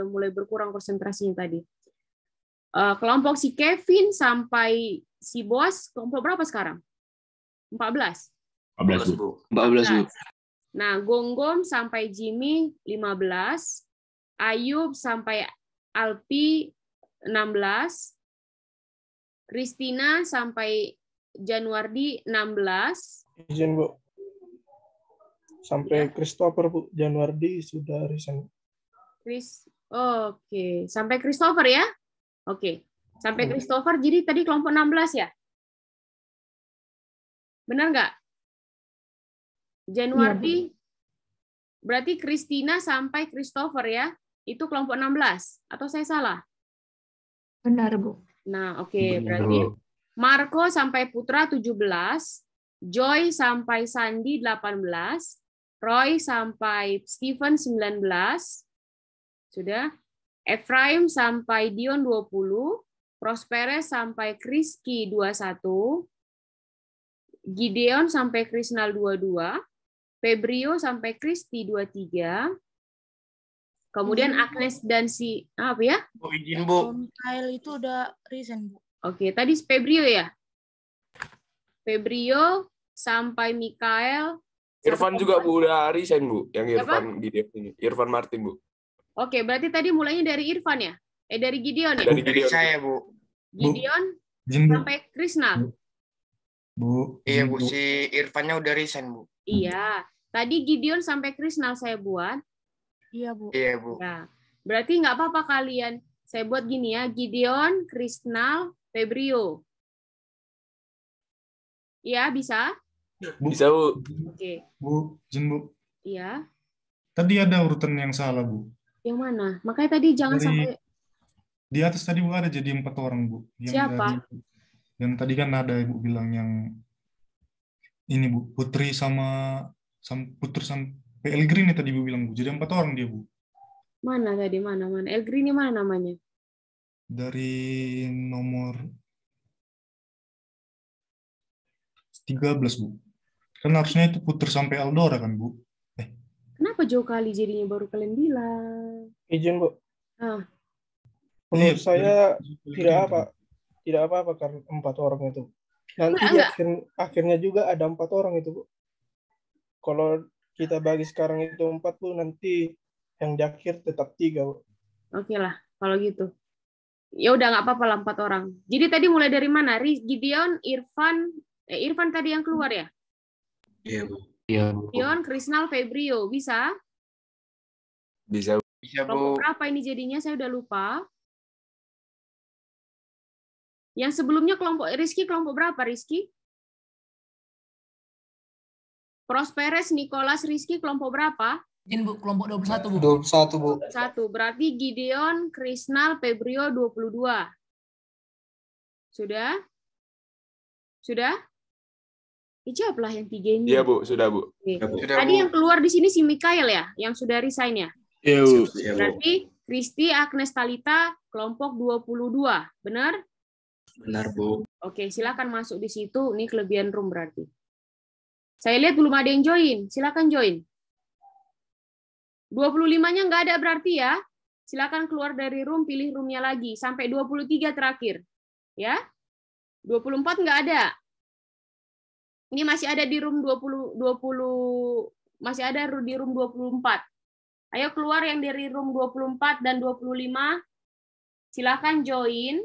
mulai berkurang konsentrasinya tadi. Kelompok si Kevin sampai si Boas kelompok berapa sekarang? 14.
14, Bu.
14, Bu.
Nah, Gonggom sampai Jimmy 15. Ayub sampai Alpi 16. Kristina sampai Januardi 16.
Izin, Bu. Sampai Christopher, Bu. Januardi sudah resign.
Oke. Sampai Christopher ya? Oke. Sampai Christopher, jadi tadi kelompok 16 ya? Benar nggak? Januardi, berarti Christina sampai Christopher ya? Itu kelompok 16? Atau saya salah?
Benar, Bu.
Nah, oke. Berarti Marco sampai Putra 17. Joy sampai Sandi 18. Roy sampai Steven 19. Sudah. Efraim sampai Dion 20. Prosperes sampai Kriski 21. Gideon sampai Krisnal 22. Febrio sampai Kristi 23. Kemudian Agnes dan si apa ya?
Bu, izin Bu.
Mikael itu udah resign, Bu.
Oke, tadi Febrio ya? Febrio sampai Mikael.
Irfan juga Bu udah resign Bu, yang
Siapa?
Irfan Gideon ini. Irfan Martin Bu.
Oke, berarti tadi mulainya dari Irfan ya? Dari Gideon ya?
Dari
Dari
Gideon.
saya Bu.
Gideon
Izin, Bu.
sampai Krisna.
Bu.
Iya
izin,
Bu, si Irfannya udah resign Bu.
Iya. Tadi Gideon sampai Krisna saya buat.
Iya, Bu.
Iya Bu.
Ya. Berarti nggak apa-apa kalian. Saya buat gini ya. Gideon, Krisna, Febrio. Iya, bisa?
Bu.
Bisa Bu.
Oke.
Bu, izin Bu.
Iya.
Tadi ada urutan yang salah, Bu.
Yang mana? Makanya tadi jangan
Dari-
sampai...
Di atas tadi Bu ada jadi 4 orang, Bu.
Siapa?
Yang tadi kan ada Ibu bilang yang ini Bu, Putri sama Putri sama Pelgrini tadi Bu bilang Bu. Jadi 4 orang dia Bu.
Mana tadi? Mana? Elgrini mana namanya?
Dari nomor 13 Bu. Kan harusnya itu Putri sampai Aldora kan Bu.
Kenapa jauh kali jadinya baru kalian bilang?
Izin, Bu.
Ah.
Menurut
Iya,
saya
dari-
tidak apa-apa karena 4 orang itu. Nanti
Enggak,
di akhirnya juga ada 4 orang itu, Bu. Kalau kita bagi sekarang itu 4, Bu, nanti yang di akhir tetap 3, Bu.
Oke lah, kalau gitu. Ya udah nggak apa-apa lah 4 orang. Jadi tadi mulai dari mana? Gideon, Irfan tadi yang keluar ya?
Iya, Bu.
Iya Bu.
Gideon, Krisnal, Febrio. Bisa?
Bisa Bu.
Bisa
Kelompok
Bu.
berapa ini jadinya? Saya udah lupa. Yang sebelumnya kelompok Rizky, kelompok berapa Rizky? Prosperes, Nicholas, Rizky, kelompok berapa?
Izin Bu, kelompok 21 Bu.
21, Bu.
1. Berarti Gideon, Krisnal, Febrio 22. Sudah? Sudah? Jawablah yang 3 ini.
Iya Bu, sudah Bu.
Oke.
Ya, Bu.
Sudah
Tadi
Bu.
yang keluar di sini si Mikael ya, yang sudah resign ya.
Iya Bu.
Iya, Bu.
Berarti Kristi, Agnes, Talita, kelompok 22. Benar?
Benar, Bu.
Oke, silakan masuk di situ. Ini kelebihan room berarti. Saya lihat belum ada yang join. Silakan join. 25-nya nggak ada berarti ya. Silakan keluar dari room, pilih roomnya lagi. Sampai 23 terakhir. Ya. 24 nggak ada. Ini masih ada di room 20, masih ada di room 24. Ayo keluar yang dari room 24 dan 25. Silakan join.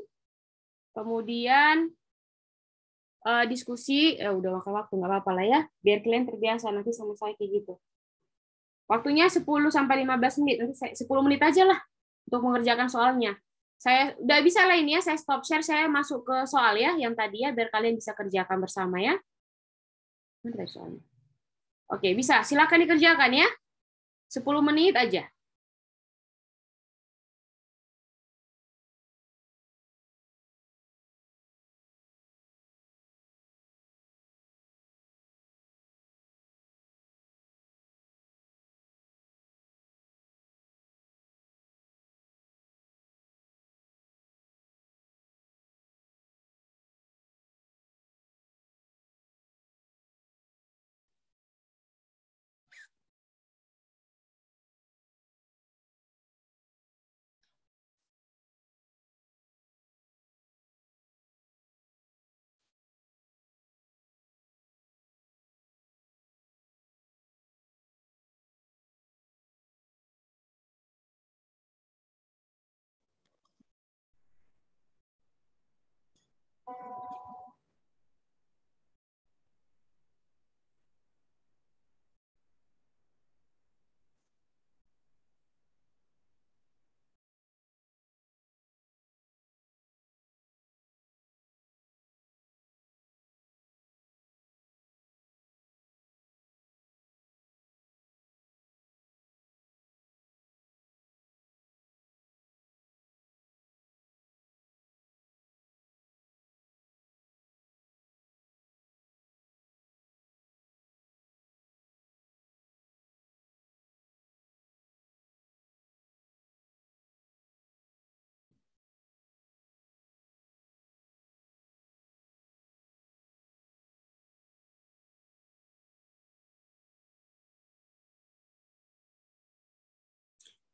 Kemudian diskusi, udah makan waktu, nggak apa-apa lah ya. Biar kalian terbiasa nanti sama saya kayak gitu. Waktunya 10 sampai 15 menit. Nanti 10 menit aja lah untuk mengerjakan soalnya. Saya udah bisa lah ini ya, saya stop share, saya masuk ke soal ya, yang tadi ya, biar kalian bisa kerjakan bersama ya. Mana soalnya? Oke, bisa. Silakan dikerjakan ya. 10 menit aja.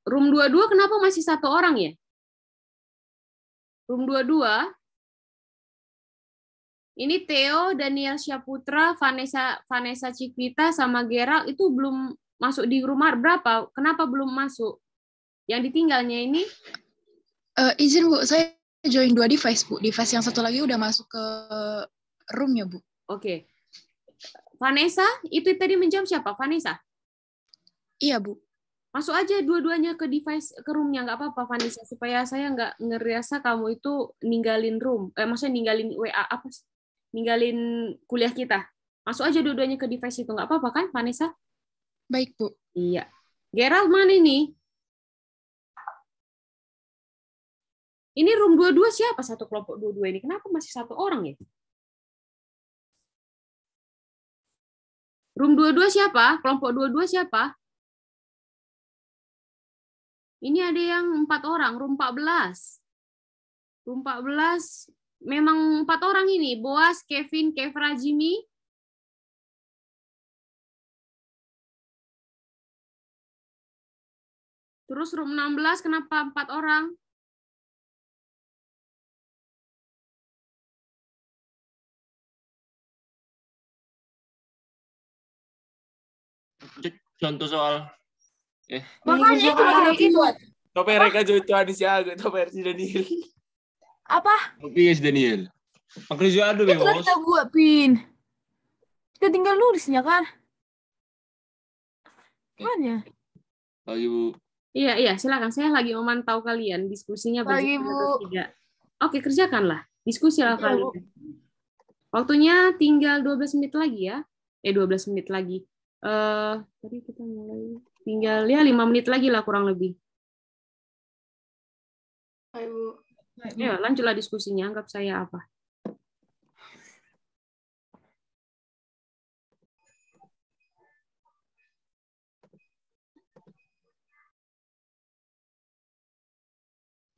room 22 kenapa masih satu orang ya? Room 22. Ini Theo, Daniel Syaputra, Vanessa Cikvita, sama Gerald itu belum masuk di rumah berapa? Kenapa belum masuk? Yang ditinggalnya ini?
Izin Bu, saya join 2 device Bu. Device yang satu lagi udah masuk ke room ya Bu.
Oke. Vanessa, itu tadi menjawab siapa? Vanessa?
Iya Bu.
Masuk aja dua-duanya ke device, ke roomnya, nggak apa-apa Vanessa, supaya saya nggak ngerasa kamu itu ninggalin room. Maksudnya ninggalin WA apa sih? Ninggalin kuliah kita. Masuk aja dua-duanya ke device itu, nggak apa-apa kan Vanessa?
Baik Bu.
Iya. Gerald mana ini? Ini room 22 siapa satu kelompok 22 ini? Kenapa masih satu orang ya? Room 22 siapa? Kelompok 22 siapa? Ini ada yang 4 orang, room 14. Room 14 memang 4 orang ini, Boas, Kevin, Kevra, Jimmy. Terus room 16 kenapa 4 orang?
Contoh soal
Makanya itu lagi
Tope reka joito anis ya, tope si Daniel.
apa?
Oke, yes, Daniel. Makanya ada
Itu kan kita buat pin. Kita tinggal nulisnya kan? Mana?
Lagi Bu.
Iya, silakan. Saya lagi memantau kalian diskusinya
Lagi,
berjalan
Bu.
atau tidak. Oke, kerjakanlah. Diskusilah
Iya,
kalian.
Bu.
Waktunya tinggal 12 menit lagi ya. 12 menit lagi. Tadi kita mulai tinggal ya 5 menit lagi lah kurang lebih.
Ayo, Bu.
Ya, lanjutlah diskusinya. Anggap saya apa?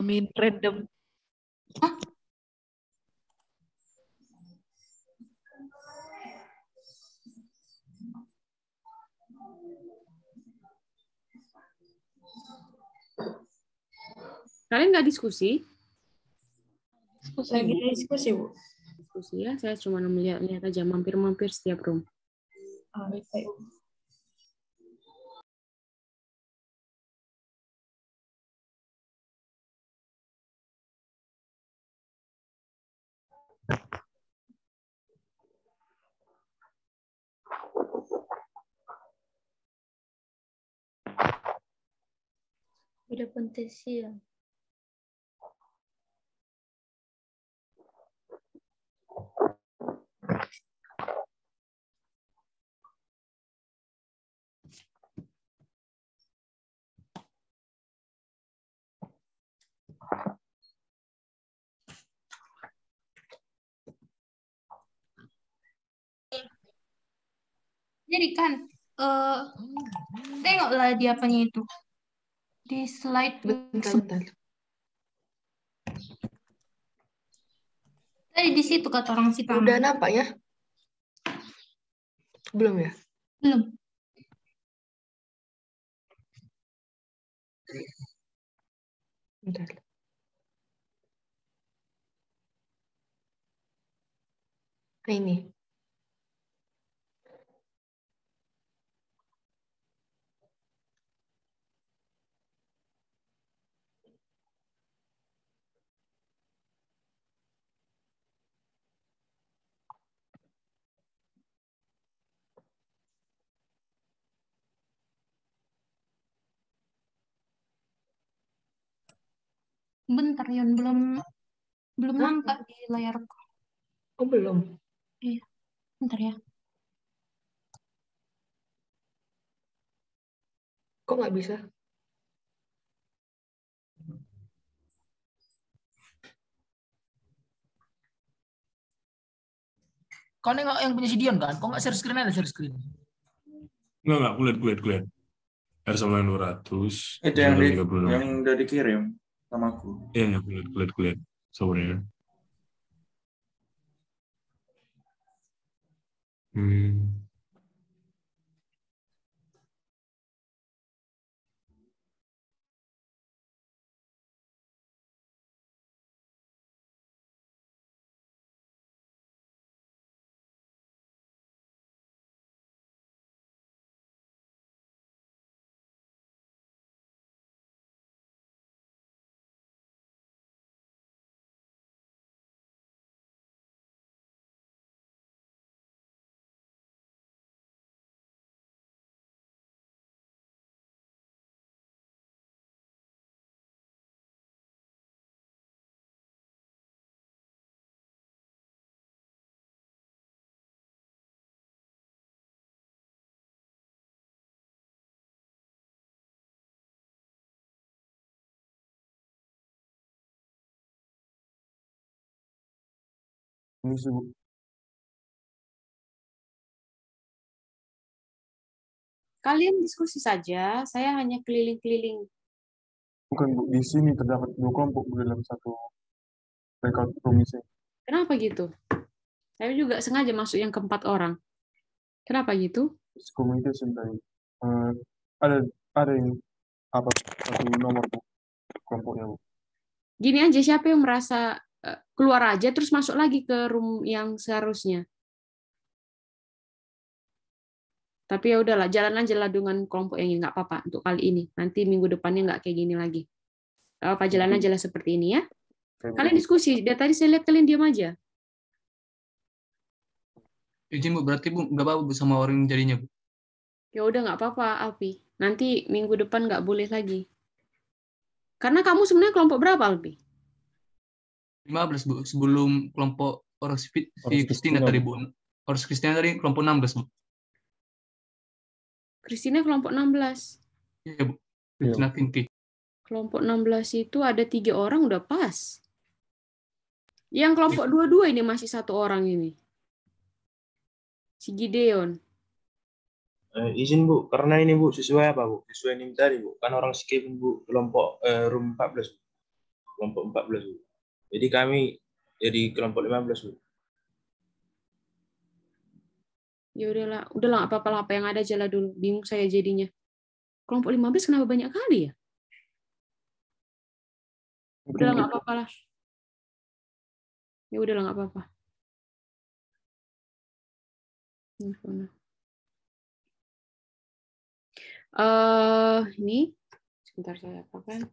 Min random.
Kalian nggak diskusi?
Lagi diskusi, Bu.
Diskusi ya. Saya cuma melihat aja mampir-mampir setiap room.
Baik. Udah pentesil. Jadi kan, tengoklah di apanya itu. Di slide. Bentar. Tadi di situ kata orang si
Udah nampak ya? Belum ya?
Belum.
Bentar. Nah, ini.
Bentar, Yon. Belum nampak di layarku.
Oh, belum.
Iya. Bentar ya.
Kok nggak bisa?
Kau nengok yang punya si Dion kan? Kok nggak share screen aja share screen?
Enggak, kulihat. R9200.
Itu yang
36.
yang udah dikirim sama aku.
Iya, kulihat. Sebenarnya.
Permisi, Bu.
Kalian diskusi saja, saya hanya keliling-keliling.
Bukan, Bu. Di sini terdapat 2 kelompok Bu dalam satu breakout room ini.
Kenapa gitu? Saya juga sengaja masuk yang ke-4 orang. Kenapa gitu?
Communication tadi. Ada yang apa satu nomor Bu kelompoknya, Bu.
Gini aja, siapa yang merasa keluar aja terus masuk lagi ke room yang seharusnya. Tapi ya udahlah, jalan aja lah dengan kelompok yang ini, nggak apa-apa untuk kali ini. Nanti minggu depannya nggak kayak gini lagi. Apa jalan aja lah seperti ini ya. Kalian diskusi. Dari tadi saya lihat kalian diam aja.
Izin Bu, berarti Bu nggak apa-apa Bu sama orang jadinya Bu.
Ya udah nggak apa-apa, Alpi. Nanti minggu depan nggak boleh lagi. Karena kamu sebenarnya kelompok berapa, Alpi?
15 Bu, sebelum kelompok Orus Kristina tadi Bu. Orus Kristina tadi kelompok 16 Bu.
Kristina kelompok 16.
Iya Bu, Kristina Kinti.
Kelompok 16 itu ada 3 orang udah pas. Yang kelompok 22 ini masih 1 orang ini. Si Gideon.
Izin Bu, karena ini Bu sesuai apa Bu? Sesuai ini tadi Bu. Kan orang skip Bu kelompok room 14 Bu. Kelompok 14 Bu. Jadi kami jadi kelompok 15 Bu.
Ya udahlah nggak apa-apa lah, apa yang ada aja lah dulu. Bingung saya jadinya. Kelompok 15 kenapa banyak kali ya? Udahlah nggak apa-apa lah. Ya udahlah nggak apa-apa. Ini sebentar saya apakan.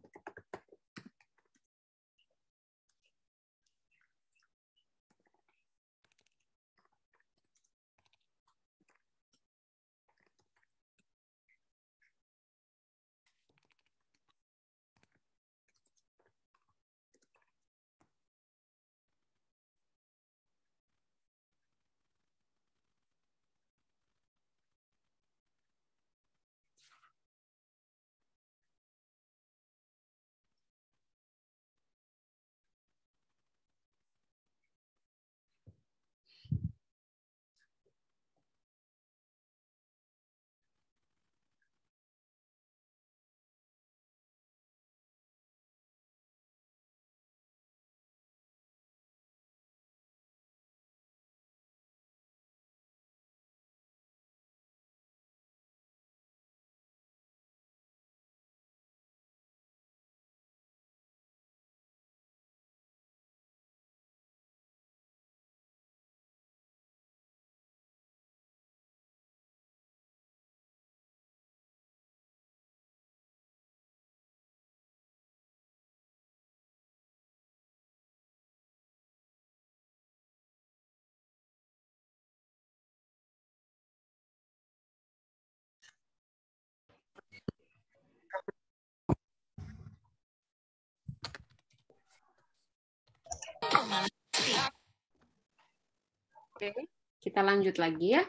Oke, kita lanjut lagi ya.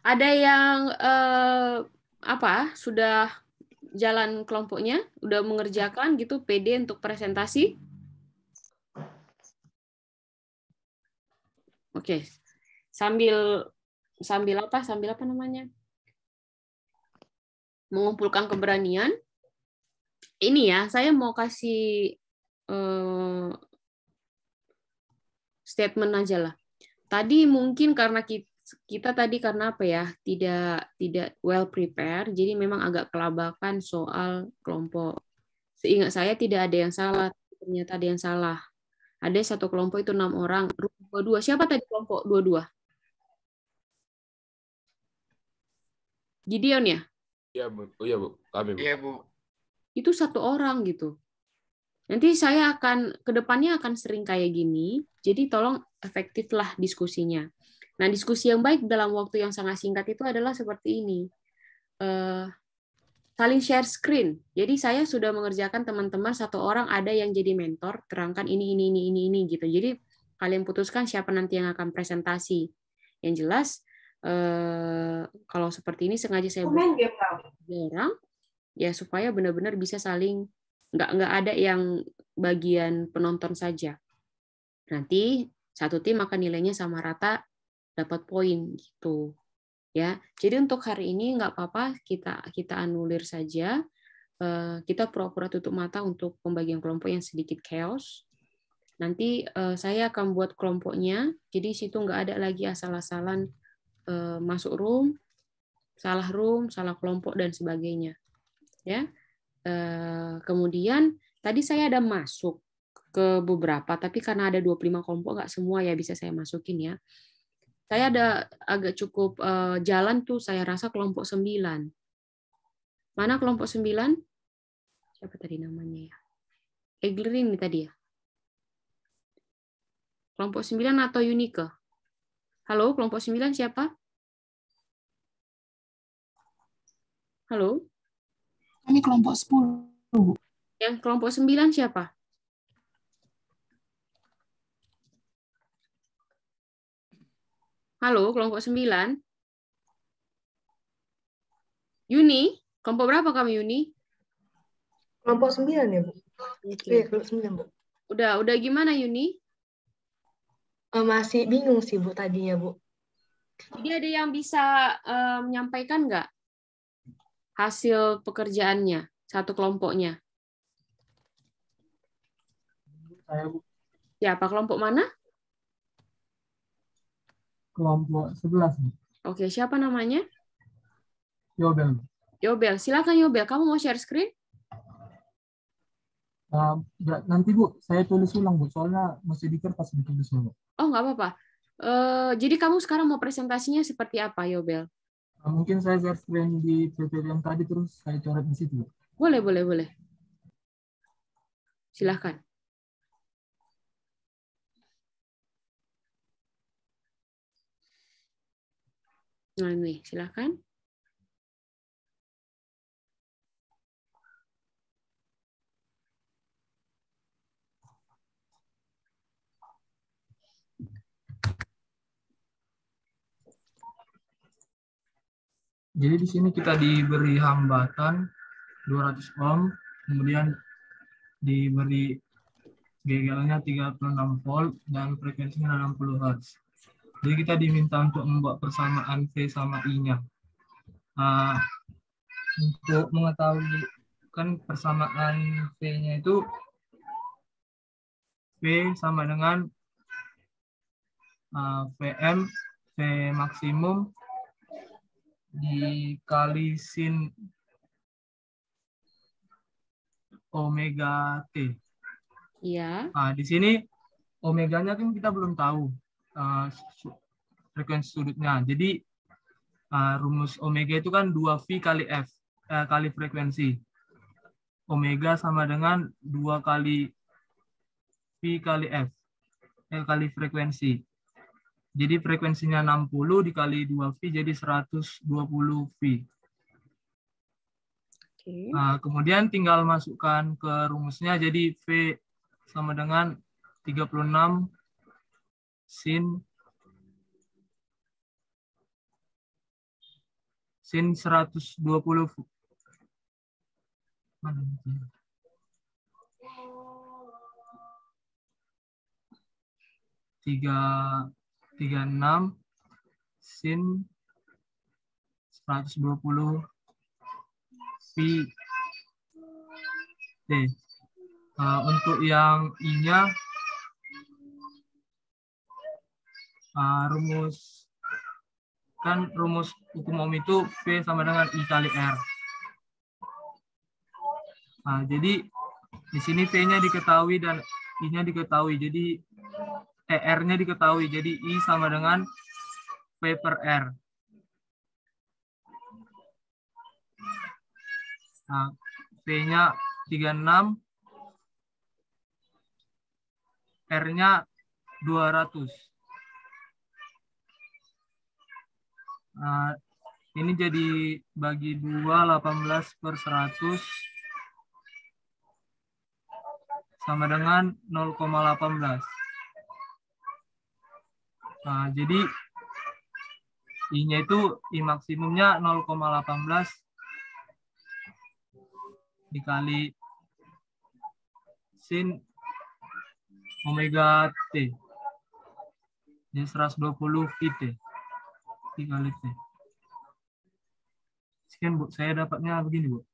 Ada yang sudah jalan kelompoknya, udah mengerjakan gitu PD untuk presentasi? Oke. Sambil apa namanya? Mengumpulkan keberanian. Ini ya, saya mau kasih statement aja lah. Tadi mungkin karena kita tadi karena apa ya, tidak well prepare, jadi memang agak kelabakan soal kelompok. Seingat saya tidak ada yang salah, ternyata ada yang salah. Ada satu kelompok itu 6 orang, 22. Siapa tadi kelompok 22? Gideon ya?
Iya Bu, oh, iya Bu, kami Bu.
Iya Bu.
Itu 1 orang gitu. Nanti saya akan kedepannya akan sering kayak gini, jadi tolong efektiflah diskusinya. Nah, diskusi yang baik dalam waktu yang sangat singkat itu adalah seperti ini. Saling share screen. Jadi saya sudah mengerjakan teman-teman 1 orang ada yang jadi mentor, terangkan ini gitu. Jadi kalian putuskan siapa nanti yang akan presentasi. Yang jelas kalau seperti ini sengaja saya buat orang ya supaya benar-benar bisa saling nggak ada yang bagian penonton saja. Nanti satu tim akan nilainya sama rata, dapat poin gitu. Ya, jadi untuk hari ini nggak apa-apa, kita anulir saja. Kita pura-pura tutup mata untuk pembagian kelompok yang sedikit chaos. Nanti saya akan buat kelompoknya, jadi situ nggak ada lagi asal-asalan masuk room, salah kelompok dan sebagainya. Ya, kemudian tadi saya ada masuk ke beberapa, tapi karena ada 25 kelompok nggak semua ya bisa saya masukin ya. Saya ada agak cukup jalan tuh, saya rasa kelompok 9. Mana kelompok 9? Siapa tadi namanya ya? Eglerin tadi ya? Kelompok 9 atau Unike? Halo, kelompok 9 siapa? Halo?
Kami kelompok 10.
Yang kelompok 9 siapa? Halo, kelompok 9? Yuni? Kelompok berapa kamu, Yuni?
Kelompok 9 ya, Bu? Iya, kelompok 9, Bu.
Udah gimana, Yuni?
Masih bingung sih, Bu, tadinya, Bu.
Jadi ada yang bisa menyampaikan nggak hasil pekerjaannya, satu kelompoknya?
Saya, Bu.
Siapa, kelompok mana?
Kelompok 11, Bu.
Oke, siapa namanya?
Yobel.
Yobel, silakan Yobel. Kamu mau share screen?
Nanti, Bu, saya tulis ulang, Bu. Soalnya masih di kertas ditulis, Bu.
Oh, nggak apa-apa. Jadi kamu sekarang mau presentasinya seperti apa, Yobel?
Mungkin saya share screen di PPT yang tadi, terus saya coret di situ, Bu.
Boleh. Silahkan. Nah, ini, silahkan.
Jadi di sini kita diberi hambatan 200 ohm, kemudian diberi GGL-nya 36 volt dan frekuensinya 60 Hz. Jadi kita diminta untuk membuat persamaan V sama I-nya. Untuk mengetahui kan persamaan V-nya itu V sama dengan VM, V maksimum dikali sin omega T.
Iya.
Di sini omeganya kan kita belum tahu frekuensi sudutnya. Jadi rumus omega itu kan 2V kali F kali frekuensi. Omega sama dengan 2 kali V kali F kali frekuensi. Jadi frekuensinya 60 dikali 2V jadi 120 V.
Okay.
Kemudian tinggal masukkan ke rumusnya, jadi V sama dengan 36 sin 120 mana itu? 36 sin 120 V T. Untuk yang I-nya rumus hukum ohm itu V sama dengan I kali R. Jadi di sini V-nya diketahui dan I-nya diketahui. Jadi R-nya diketahui. Jadi I sama dengan V per R. V-nya 36, R-nya 200. Ini jadi bagi 2, 18 per 100 sama dengan 0,18. Jadi I-nya itu I maksimumnya 0,18 dikali sin omega T. Jadi 120 VT. V kali T. Sekian, Bu. Saya dapatnya begini, Bu.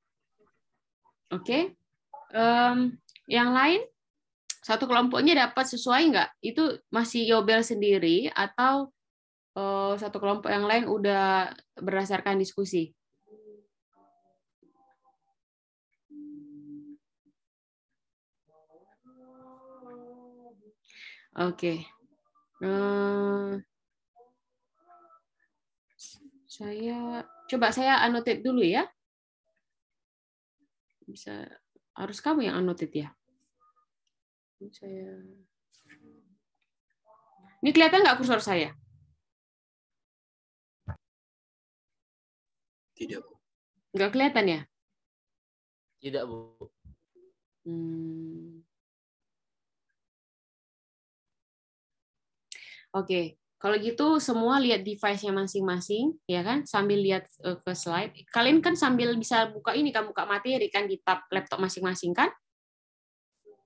Oke. Yang lain? Satu kelompoknya dapat sesuai nggak? Itu masih Yobel sendiri atau satu kelompok yang lain udah berdasarkan diskusi? Oke. Saya annotate dulu ya. Harus kamu yang annotate ya. Ini kelihatan nggak kursor saya?
Tidak, Bu.
Nggak kelihatan ya?
Tidak, Bu.
Oke, kalau gitu semua lihat device-nya masing-masing, ya kan? Sambil lihat ke slide. Kalian kan sambil bisa buka ini, kan buka materi kan di tab laptop masing-masing kan?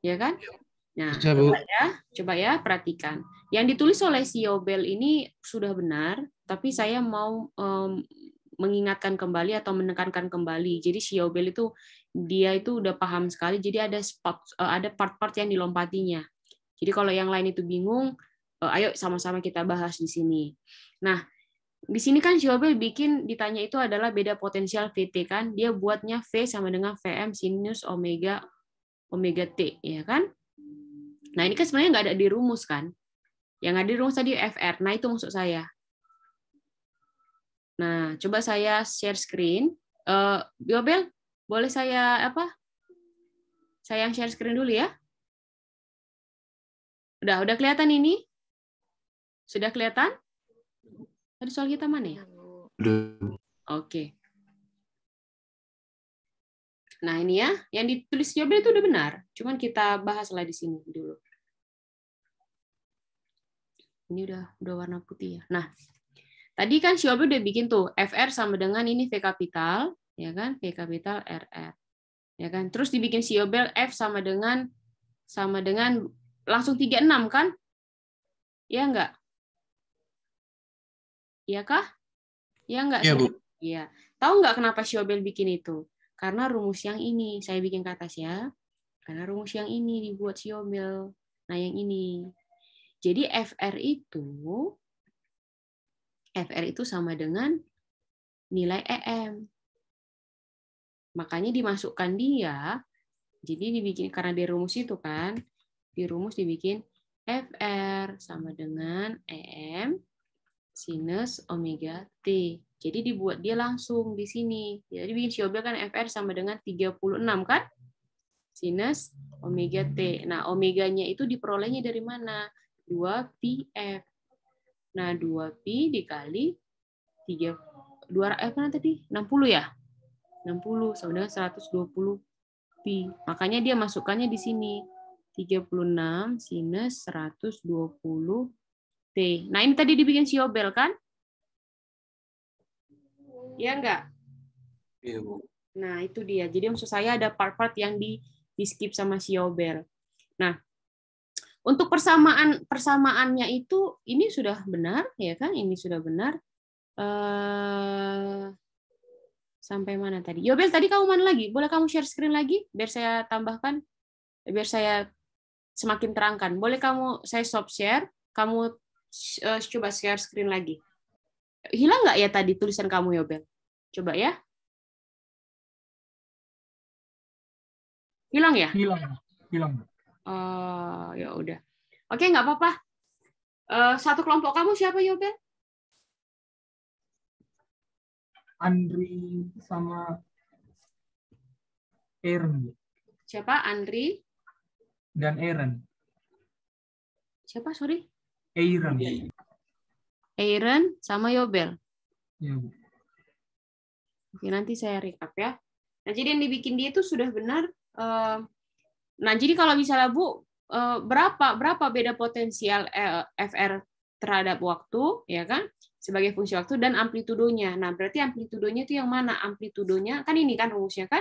Ya kan? Nah, coba ya, perhatikan. Yang ditulis oleh si Yobel ini sudah benar, tapi saya mau mengingatkan kembali atau menekankan kembali. Jadi si Yobel itu dia itu udah paham sekali. Jadi ada part-part yang dilompatinya. Jadi kalau yang lain itu bingung, ayo sama-sama kita bahas di sini. Nah, di sini kan Yobel bikin ditanya itu adalah beda potensial VT kan? Dia buatnya V sama dengan Vm sinus omega T, ya kan? Nah, ini kan sebenarnya nggak ada di rumus kan? Yang ada di rumus tadi FR. Nah, itu maksud saya. Nah, coba saya share screen. Yobel, boleh saya Saya yang share screen dulu ya. Udah kelihatan ini? Sudah kelihatan? Tadi soal kita mana ya? Oke. Nah, ini ya, yang ditulis Yobel itu udah benar. Cuman kita bahaslah di sini dulu. Ini udah warna putih ya. Nah, tadi kan Yobel udah bikin tuh FR sama dengan ini V kapital, ya kan? V kapital RR. Ya kan? Terus dibikin Yobel F sama dengan langsung 36 kan? Ya enggak? Iya kah? Iya enggak?
Iya, Bu.
Iya. Tahu enggak kenapa Yobel bikin itu? Karena rumus yang ini, saya bikin ke atas ya. Karena rumus yang ini dibuat Yobel. Nah, yang ini. Jadi FR itu sama dengan nilai EM. Makanya dimasukkan dia, jadi dibikin karena di rumus itu kan, di rumus dibikin FR sama dengan EM sinus omega T. Jadi dibuat dia langsung di sini. Jadi bikin Yobel kan FR sama dengan 36 kan? Sinus omega T. Nah, omeganya itu diperolehnya dari mana? 2πf. Nah, 2pi dikali 60 ya? 60 sama dengan 120 pi. Makanya dia masukkannya di sini. 36 sinus 120 T. Nah, ini tadi dibikin Yobel kan? Iya enggak?
Iya, Bu.
Nah, itu dia. Jadi maksud saya ada part-part yang di skip sama Yobel. Nah, untuk persamaannya itu ini sudah benar, ya kan? Ini sudah benar. Sampai mana tadi? Yobel, tadi kamu mana lagi? Boleh kamu share screen lagi biar saya tambahkan, biar saya semakin terangkan. Boleh saya stop share, kamu coba share screen lagi. Hilang nggak ya tadi tulisan kamu, Yobel? Coba ya. Hilang ya?
Hilang.
Ya udah. Oke, nggak apa-apa. Satu kelompok kamu siapa, Yobel?
Andri sama Aaron.
Siapa? Andri
Dan Aaron.
Siapa? Sorry.
Aaron
sama Yobel.
Ya, Bu.
Oke, nanti saya recap ya. Nah, jadi yang dibikin dia itu sudah benar. Nah, jadi kalau misalnya Bu, berapa beda potensial FR terhadap waktu, ya kan? Sebagai fungsi waktu dan amplitudonya. Nah, berarti amplitudonya itu yang mana? Amplitudonya kan ini kan rumusnya kan?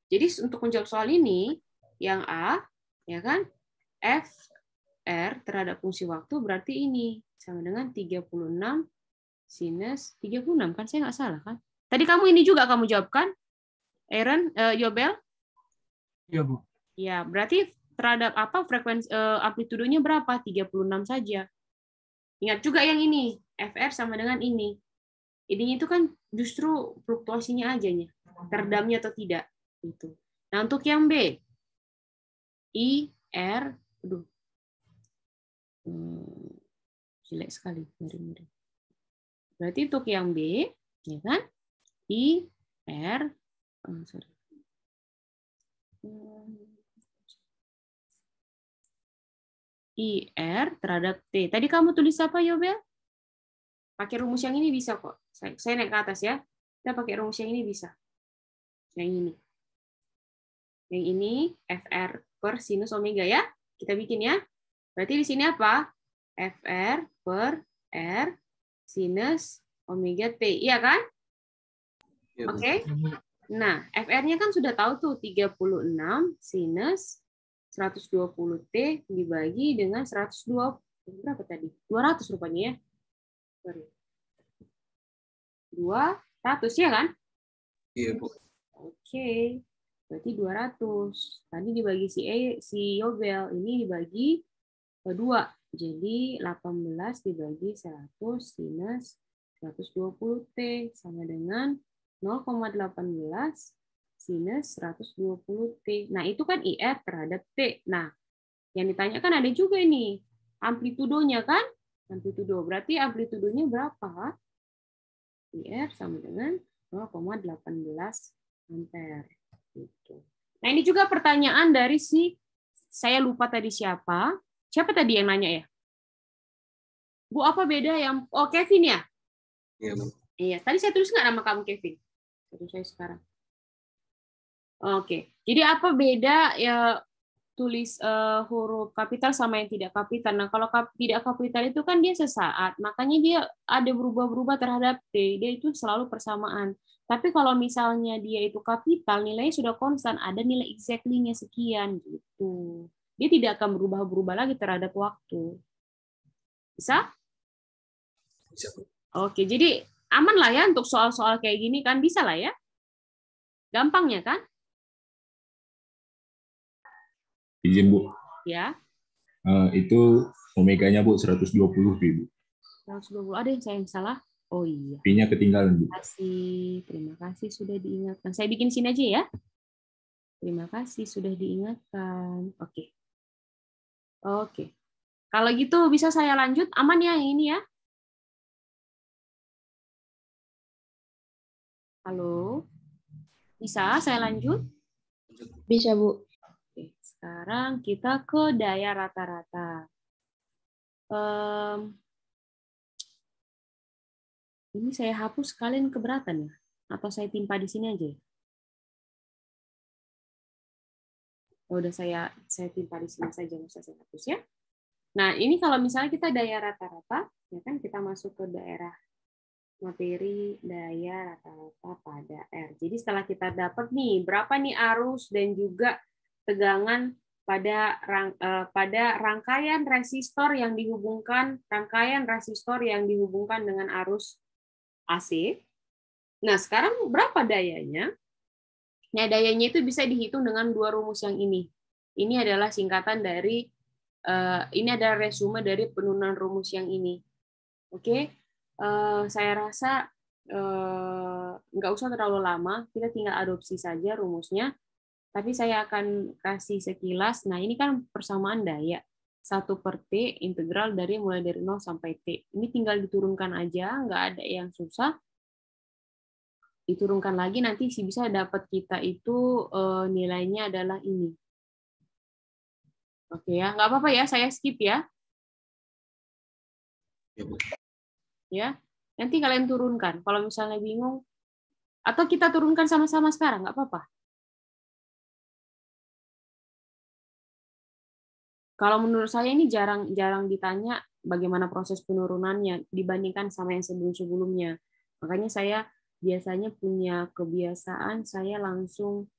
Jadi untuk menjawab soal ini, yang A, ya kan? F R terhadap fungsi waktu berarti ini sama dengan 36 sinus 36 kan, saya nggak salah kan? Tadi kamu ini juga kamu jawabkan, Aaron, Yobel?
Iya, Bu.
Ya, berarti terhadap apa frekuensi amplitudonya berapa? 36 saja. Ingat juga yang ini, FR sama dengan ini. Ini itu kan justru fluktuasinya aja nya, teredamnya atau tidak itu. Nah, untuk yang B, I, R, aduh, jelek sekali, miring-miring. Berarti untuk yang B, ya kan? I, R, sorry. I, R terhadap T. Tadi kamu tulis apa, Yobel? Pakai rumus yang ini bisa kok. Saya naik ke atas ya. Kita pakai rumus yang ini bisa. Yang ini. Yang ini FR per sinus omega ya. Kita bikin ya. Berarti di sini apa? FR per R sinus omega T. Iya kan?
Ya,
Oke. Nah, FR-nya kan sudah tahu tuh 36 sinus 120T dibagi dengan 120 berapa tadi? 200 rupanya ya. Sorry. 200 ya kan?
Iya, Bu.
Oke. Berarti 200. Tadi dibagi si Yobel, ini dibagi 2. Jadi 18 dibagi 100 sinus 120T sama dengan 0,18 sinus 120T. Nah, itu kan IR terhadap T. Nah, yang ditanyakan ada juga ini, amplitudonya kan? Amplitudo. Berarti amplitudonya berapa? IR sama dengan 0,18 ampere. Gitu. Nah, ini juga pertanyaan dari saya lupa tadi siapa. Siapa tadi yang nanya ya? Bu, apa beda yang... Oh, Kevin ya?
Iya, Bu.
Iya, tadi saya tulis nggak nama kamu Kevin? Terus saya sekarang. Oke, jadi apa beda ya tulis huruf kapital sama yang tidak kapital? Nah, kalau tidak kapital itu kan dia sesaat, makanya dia ada berubah-berubah terhadap T, dia itu selalu persamaan. Tapi kalau misalnya dia itu kapital, nilainya sudah konstan, ada nilai exactly-nya sekian gitu. Dia tidak akan berubah-berubah lagi terhadap waktu. Bisa?
Bisa, Bu.
Oke, jadi aman lah ya untuk soal-soal kayak gini kan, bisa lah ya? Gampangnya kan?
Izin, Bu.
Ya.
Itu omeganya, Bu, 120 V, Bu.
120. Ada yang saya yang salah? Oh iya.
V-nya ketinggalan, Bu.
Terima kasih sudah diingatkan. Saya bikin sini aja ya. Terima kasih sudah diingatkan. Oke. Oke. Kalau gitu bisa saya lanjut? Aman ya yang ini ya? Halo? Bisa saya lanjut?
Bisa, Bu.
Oke, sekarang kita ke daya rata-rata. Ini saya hapus, kalian keberatan ya? Atau saya timpa di sini aja? Oh, udah saya timpa di sini saja, nggak usah saya hapus ya. Nah, ini kalau misalnya kita daya rata-rata, ya kan kita masuk ke daerah materi daya rata-rata pada R. Jadi setelah kita dapat nih berapa nih arus dan juga tegangan pada rangkaian resistor yang dihubungkan dengan arus AC. Nah, sekarang berapa dayanya? Nah, dayanya itu bisa dihitung dengan dua rumus yang ini. Ini adalah singkatan dari ini adalah resume dari penurunan rumus yang ini. Oke. Saya rasa nggak usah terlalu lama, kita tinggal adopsi saja rumusnya. Tapi saya akan kasih sekilas. Nah, ini kan persamaan daya. 1/T integral mulai dari 0 sampai T. Ini tinggal diturunkan aja, nggak ada yang susah. Diturunkan lagi, nanti bisa dapat kita itu nilainya adalah ini. Oke ya, nggak apa-apa ya, saya skip ya. Ya, nanti kalian turunkan. Kalau misalnya bingung, atau kita turunkan sama-sama sekarang, nggak apa-apa. Kalau menurut saya ini jarang ditanya bagaimana proses penurunannya dibandingkan sama yang sebelum-sebelumnya. Makanya saya biasanya punya kebiasaan saya langsung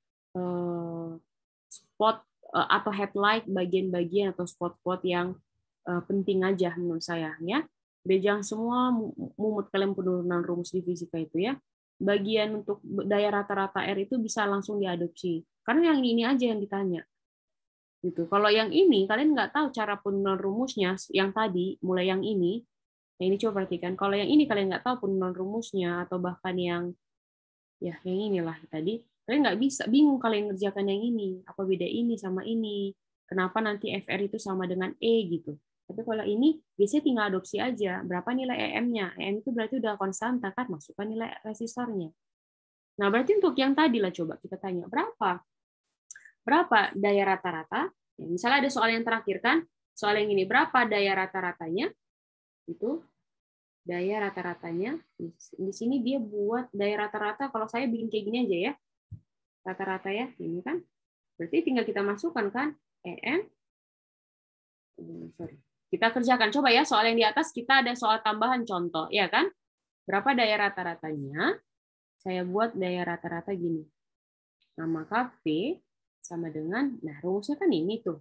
spot atau headlight bagian-bagian atau spot-spot yang penting aja menurut saya ya. Bejang semua mumut kalian penurunan rumus di fisika itu ya. Bagian untuk daya rata-rata R itu bisa langsung diadopsi. Karena yang ini aja yang ditanya. Gitu. Kalau yang ini kalian nggak tahu cara penurunan rumusnya, yang tadi mulai yang ini coba perhatikan. Kalau yang ini kalian nggak tahu penurunan rumusnya atau bahkan yang inilah tadi, kalian nggak bisa, bingung kalian ngerjakan yang ini. Apa beda ini sama ini? Kenapa nanti FR itu sama dengan E gitu? Tapi kalau ini biasanya tinggal adopsi aja. Berapa nilai EM-nya? EM itu berarti udah konstanta kan? Masukkan nilai resistornya. Nah berarti untuk yang tadi lah coba kita tanya berapa daya rata-rata? Ya, misalnya ada soal yang terakhir kan? Soal yang ini berapa daya rata-ratanya? Itu daya rata-ratanya. Di sini dia buat daya rata-rata. Kalau saya bikin kayak gini aja ya, rata-rata ya, ini kan. Berarti tinggal kita masukkan kan EM. Kita kerjakan. Coba ya soal yang di atas kita ada soal tambahan contoh, ya kan? Berapa daya rata-ratanya? Saya buat daya rata-rata gini. Nah, maka V sama dengan, nah rumusnya kan ini tuh.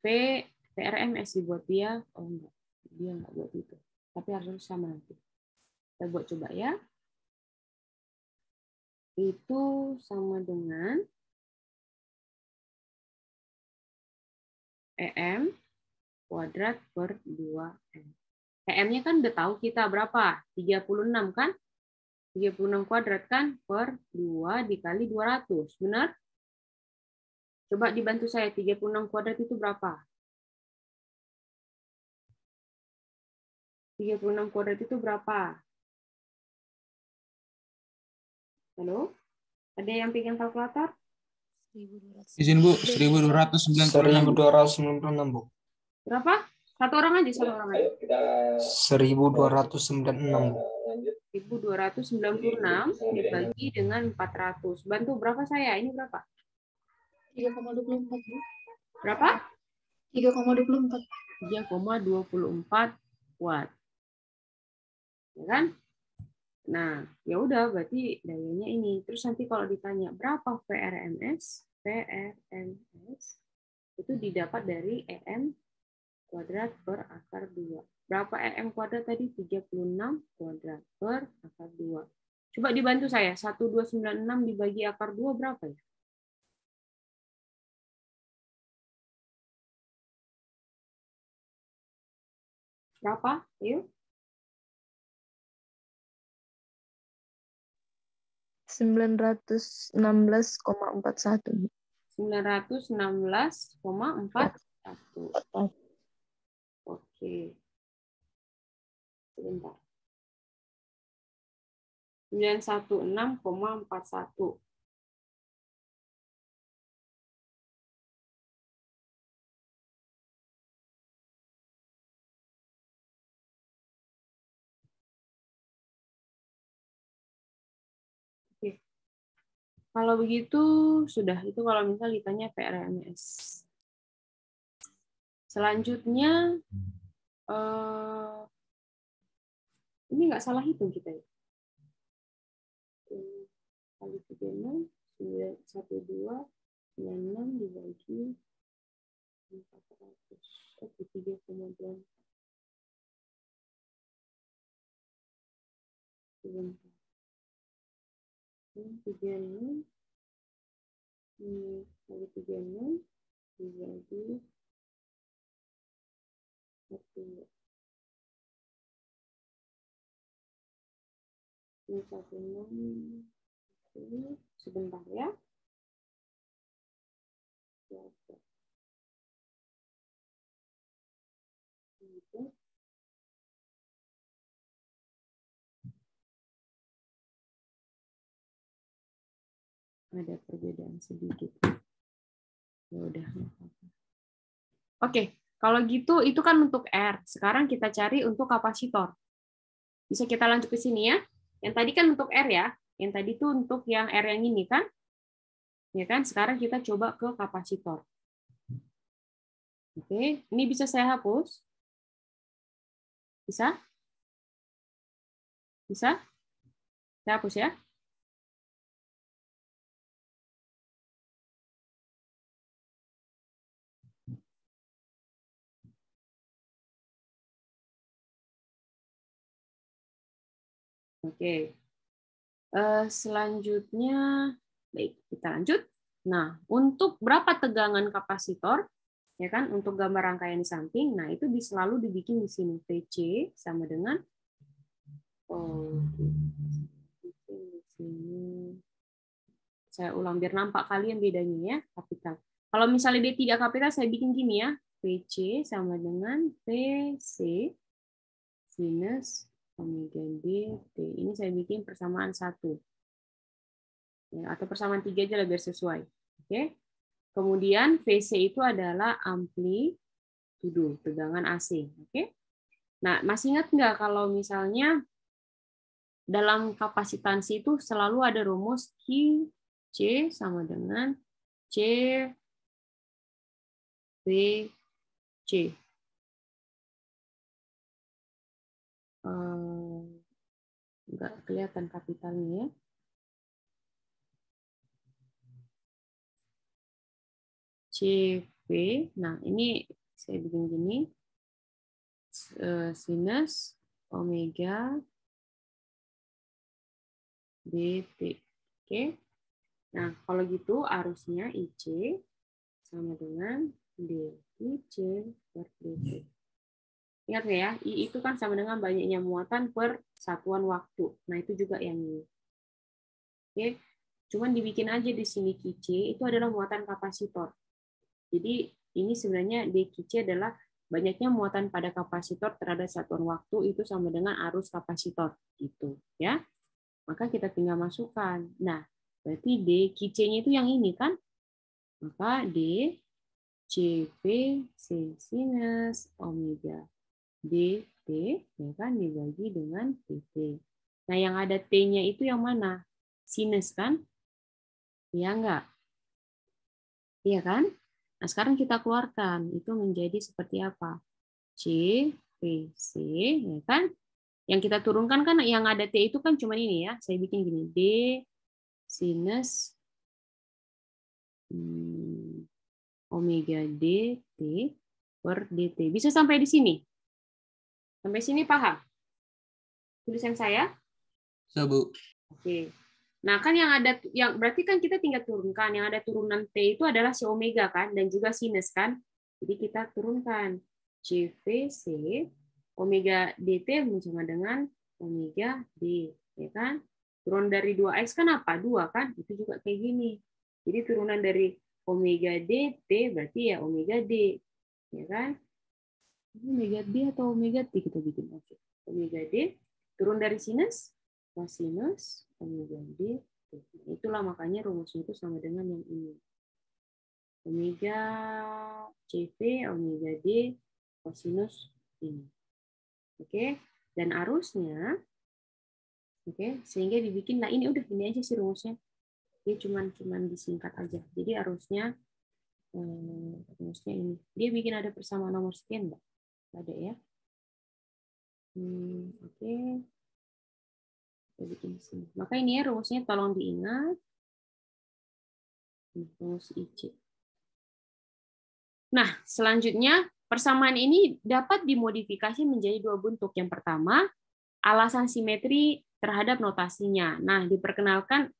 VRMS dibuat dia, oh enggak, dia enggak buat itu. Tapi harus sama nanti. Kita buat coba ya. Itu sama dengan EM kuadrat per 2M. EM-nya kan udah tahu kita berapa? 36 kan? 36 kuadrat kan per 2 dikali 200. Benar? Coba dibantu saya, 36 kuadrat itu berapa? 36 kuadrat itu berapa? Halo? Ada yang pegang kalkulator?
Izin Bu, 1296.
1296, Bu.
Berapa? Satu orang aja.
1296, Bu.
1296 dibagi dengan 400. Bantu berapa saya? Ini berapa?
3,24, Bu.
Berapa?
3,24.
3,24 watt. Ya kan? Nah, ya udah berarti dayanya ini. Terus nanti kalau ditanya berapa VRMS? VRMS itu didapat dari EM kuadrat per akar 2. Berapa EM kuadrat tadi? 36 kuadrat per akar 2. Coba dibantu saya. 1296 dibagi akar 2 berapa ya? Berapa? Ayo.
916,41.
916,41. Oke. Sebentar. 916,41. Oke. Kalau begitu sudah, itu kalau misal ditanya VRMS. Selanjutnya ini nggak salah hitung kita ya. Kali 36, 12, 96 dibagi 400. 3,2. Sebentar. 36 kali 36 dibagi 1. Ini 16. Sebentar ya. Gitu. Ada perbedaan sedikit. Ya udah. Oke, kalau gitu itu kan untuk R. Sekarang kita cari untuk kapasitor. Bisa kita lanjut ke sini ya. Yang tadi kan untuk R ya. Yang tadi itu untuk yang R yang ini kan? Ya kan? Sekarang kita coba ke kapasitor. Oke, ini bisa saya hapus? Bisa? Bisa? Saya hapus ya. Oke. Selanjutnya, baik, kita lanjut. Nah, untuk berapa tegangan kapasitor, ya kan, untuk gambar rangkaian di samping, nah itu selalu dibikin di sini. PC sama dengan, di sini. Saya ulang biar nampak kalian bedanya ya, kapital. Kalau misalnya dia tidak kapital, saya bikin gini ya. PC sama dengan PC sinus omega dt. Ini saya bikin persamaan 1. Ya, atau persamaan 3 aja lah biar sesuai. Oke. Kemudian VC itu adalah amplitudo, tegangan AC. Oke. Nah, masih ingat nggak kalau misalnya dalam kapasitansi itu selalu ada rumus QC sama dengan CVC. Nggak kelihatan kapitalnya ya. CV, nah ini saya bikin gini, sinus omega dt. Oke. Nah, kalau gitu arusnya IC sama dengan dIC per dt. Ingat nggak ya? I itu kan sama dengan banyaknya muatan per satuan waktu. Nah, itu juga yang ini. Oke. Cuman dibikin aja di sini QC itu adalah muatan kapasitor. Jadi ini sebenarnya dQc adalah banyaknya muatan pada kapasitor terhadap satuan waktu itu sama dengan arus kapasitor gitu ya. Maka kita tinggal masukkan. Nah, berarti dQc-nya itu yang ini kan? Maka dCV C sinus omega dt ya kan dibagi dengan dt. Nah, yang ada T-nya itu yang mana? Sinus kan? Iya enggak? Iya kan? Nah, sekarang kita keluarkan. Itu menjadi seperti apa? CVC, ya kan? Yang kita turunkan kan yang ada T itu kan cuma ini ya. Saya bikin gini. D sinus omega dt per dt. Bisa sampai di sini? Sampai sini paham? Tulisan saya?
Bisa, Bu.
Oke. Nah, kan yang berarti kan kita tinggal turunkan. Yang ada turunan T itu adalah si omega kan dan juga sinus kan. Jadi kita turunkan CVC omega dt sama dengan omega d, ya kan? Turun dari 2x kan apa? 2 kan? Itu juga kayak gini. Jadi turunan dari omega dt berarti ya omega d, ya kan? Omega d atau omega t kita bikin aja. Omega d turun dari sinus cosinus omega d. Itulah makanya rumusnya itu sama dengan yang ini. Omega CV omega d cosinus ini. Oke, dan arusnya oke, sehingga dibikin nah ini udah ini aja sih rumusnya. Dia cuman disingkat aja. Jadi arusnya ini. Dia bikin ada persamaan nomor sekian, Mbak? Ada ya. Oke. Kita bikin di sini. Maka ini ya rumusnya tolong diingat. Rumus IC. Nah, selanjutnya persamaan ini dapat dimodifikasi menjadi 2 bentuk. Yang pertama, alasan simetri terhadap notasinya. Nah, diperkenalkan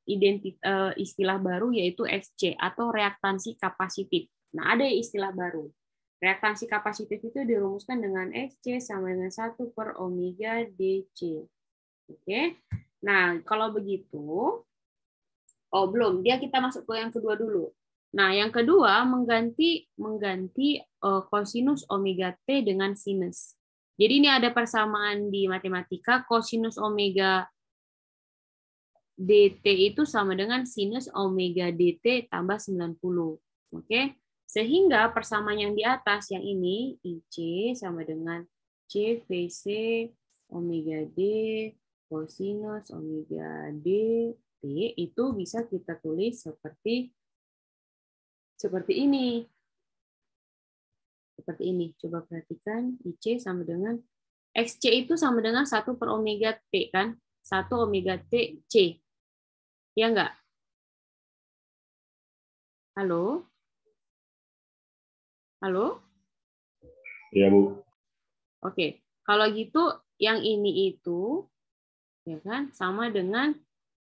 istilah baru yaitu SC atau reaktansi kapasitif. Nah, ada istilah baru. Reaktansi kapasitif itu dirumuskan dengan SC sama dengan 1 per omega DC. Oke. Nah, kalau begitu, belum. Dia kita masuk ke yang kedua dulu. Nah, yang kedua mengganti kosinus omega T dengan sinus. Jadi ini ada persamaan di matematika, kosinus omega dt itu sama dengan sinus omega dt tambah 90. Oke? Sehingga persamaan yang di atas yang ini IC sama dengan CVC omega D kosinus omega dt itu bisa kita tulis seperti ini. Seperti ini. Coba perhatikan IC sama dengan XC itu sama dengan 1 per omega T kan? 1 omega T C. Ya enggak? Halo? Halo?
Iya, Bu.
Oke. Kalau gitu yang ini itu Ya kan? Sama dengan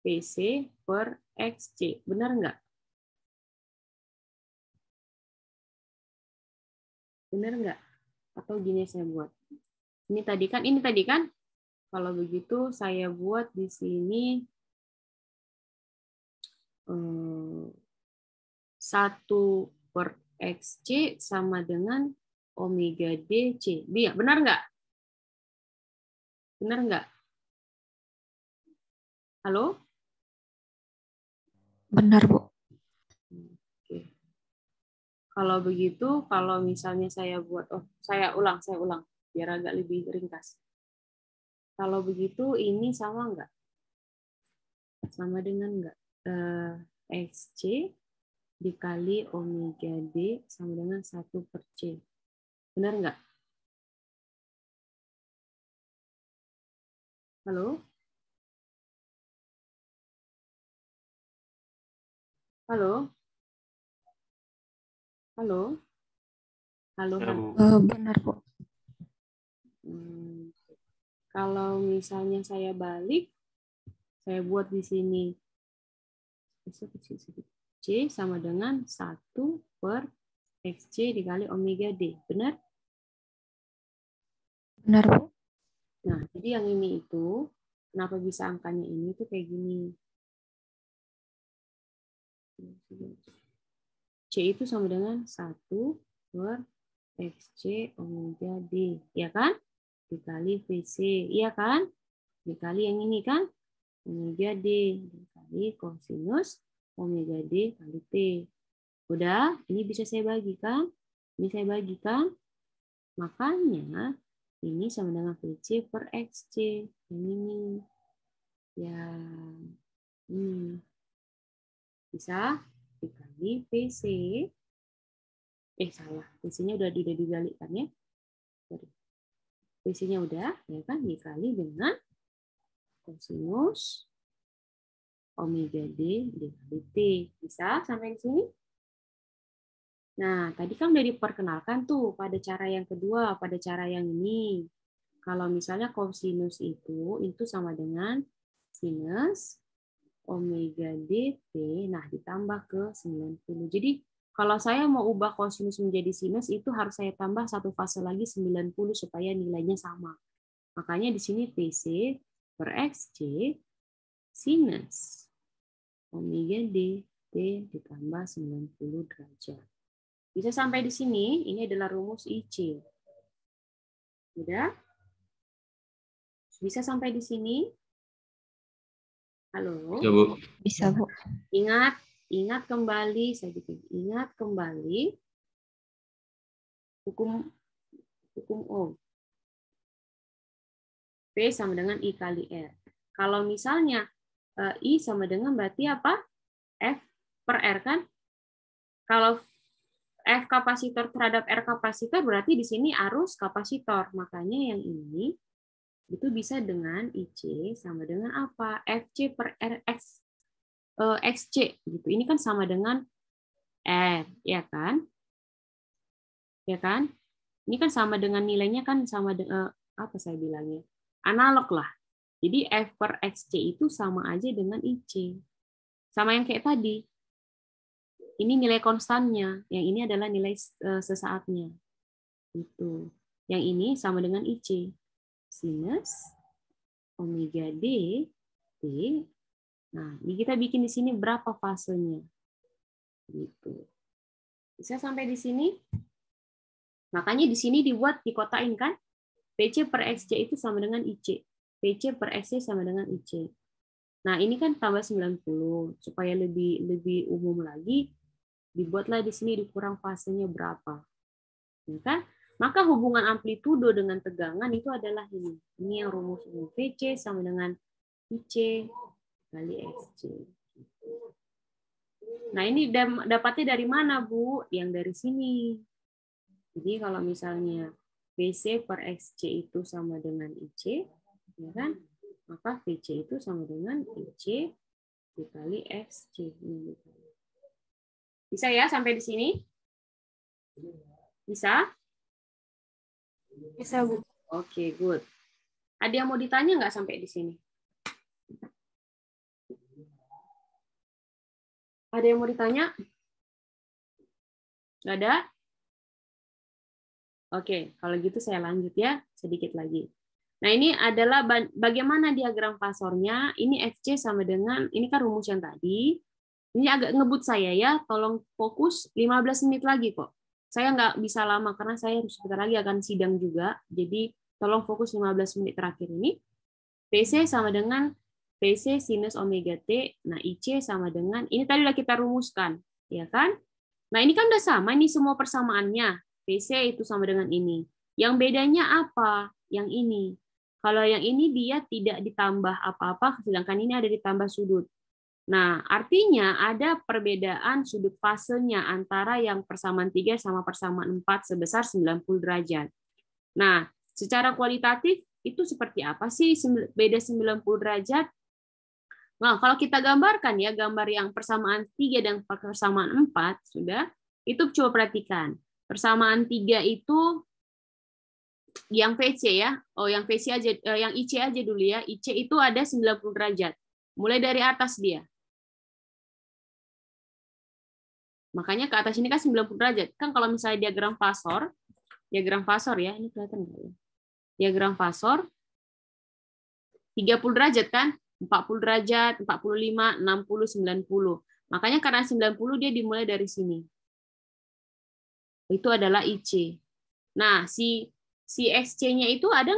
PC per XC. Benar nggak? Benar nggak? Atau gini saya buat. Ini tadi kan, kalau begitu saya buat di sini 1 per XC sama dengan omega DC. Benar nggak? Benar nggak? Halo?
Benar, Bu.
Oke. Kalau begitu, kalau misalnya saya buat, saya ulang, biar agak lebih ringkas. Kalau begitu, ini sama nggak? Sama dengan nggak? XC dikali omega D sama dengan 1 per C. Benar nggak? Halo? Halo? Halo? Halo?
Benar, Bu.
Kalau misalnya saya balik, saya buat di sini C sama dengan 1 per XC dikali omega D. Benar?
Benar, Bu.
Nah, jadi yang ini itu, kenapa bisa angkanya ini tuh kayak gini. C itu sama dengan 1 per XC omega D. Ya kan? Dikali VC. Iya kan? Dikali yang ini kan? Omega D. Dikali kosinus omega D kali T. Udah? Ini bisa saya bagikan. Ini saya bagikan. Makanya ini sama dengan VC per XC. Yang ini. Yang ini. Bisa dikali VC. Salah. VC-nya udah dibalikkan ya. VC-nya udah, ya kan? Dikali dengan kosinus omega D dikali T. Bisa sampai di sini? Nah, tadi kan udah diperkenalkan tuh pada cara yang kedua, pada cara yang ini. Kalau misalnya kosinus itu sama dengan sinus omega dt, nah ditambah ke 90. Jadi kalau saya mau ubah kosinus menjadi sinus itu harus saya tambah satu fase lagi 90 supaya nilainya sama. Makanya di sini PC per XC sinus omega dt ditambah 90 derajat. Bisa sampai di sini, ini adalah rumus IC. Udah? Bisa sampai di sini? Halo?
Ya, Bu.
Bisa, Bu.
Ingat kembali, saya bikin. Ingat kembali hukum O. P sama dengan I kali R. Kalau misalnya I sama dengan berarti apa? F per R kan? Kalau F kapasitor terhadap R kapasitor berarti di sini arus kapasitor. Makanya yang ini itu bisa dengan IC sama dengan apa? FC per RX XC gitu. Ini kan sama dengan R, ya kan? Ya kan? Ini kan sama dengan nilainya kan sama dengan apa saya bilangnya? Analog lah. Jadi F per XC itu sama aja dengan IC. Sama yang kayak tadi. Ini nilai konstannya, yang ini adalah nilai sesaatnya. Itu. Yang ini sama dengan IC. Sinus omega D T. Nah, ini kita bikin di sini berapa fasenya. Gitu. Bisa sampai di sini? Makanya di sini dibuat dikotain kan? PC per XC itu sama dengan IC. PC per XC sama dengan IC. Nah, ini kan tambah 90 supaya lebih umum lagi. Dibuatlah di sini dikurang fasenya berapa. Ya kan? Maka hubungan amplitudo dengan tegangan itu adalah ini. Ini yang rumus VC sama dengan IC kali XC. Nah, ini dapatnya dari mana, Bu? Yang dari sini. Jadi kalau misalnya VC per XC itu sama dengan IC, ya kan? Maka VC itu sama dengan IC dikali XC. Bisa ya sampai di sini? Bisa?
Bisa, Bu.
Oke, good. Ada yang mau ditanya nggak sampai di sini? Ada yang mau ditanya? Nggak ada? Oke, kalau gitu saya lanjut ya, sedikit lagi. Nah, ini adalah bagaimana diagram fasornya. Ini FC sama dengan, ini kan rumus yang tadi. Ini agak ngebut saya ya, tolong fokus 15 menit lagi kok. Saya nggak bisa lama, karena saya sebentar lagi akan sidang juga. Jadi, tolong fokus 15 menit terakhir ini. PC sama dengan PC sinus omega T. Nah, IC sama dengan, ini tadi udah kita rumuskan, ya kan? Nah, ini kan udah sama, ini semua persamaannya. PC itu sama dengan ini. Yang bedanya apa? Yang ini. Kalau yang ini dia tidak ditambah apa-apa, sedangkan ini ada ditambah sudut. Nah, artinya ada perbedaan sudut fasenya antara yang persamaan 3 sama persamaan 4 sebesar 90 derajat. Nah, secara kualitatif itu seperti apa sih beda 90 derajat? Nah, kalau kita gambarkan ya, gambar yang persamaan 3 dan persamaan 4, sudah, itu coba perhatikan. Persamaan 3 itu yang VC ya. Oh, yang VC aja, yang IC aja dulu ya. IC itu ada 90 derajat. Mulai dari atas dia. Makanya ke atas ini kan 90 derajat. Kan kalau misalnya diagram fasor ya, ini kelihatan nggak ya? Diagram fasor 30 derajat kan? 40 derajat, 45, 60, 90. Makanya karena 90 dia dimulai dari sini. Itu adalah IC. Nah, si XC-nya itu ada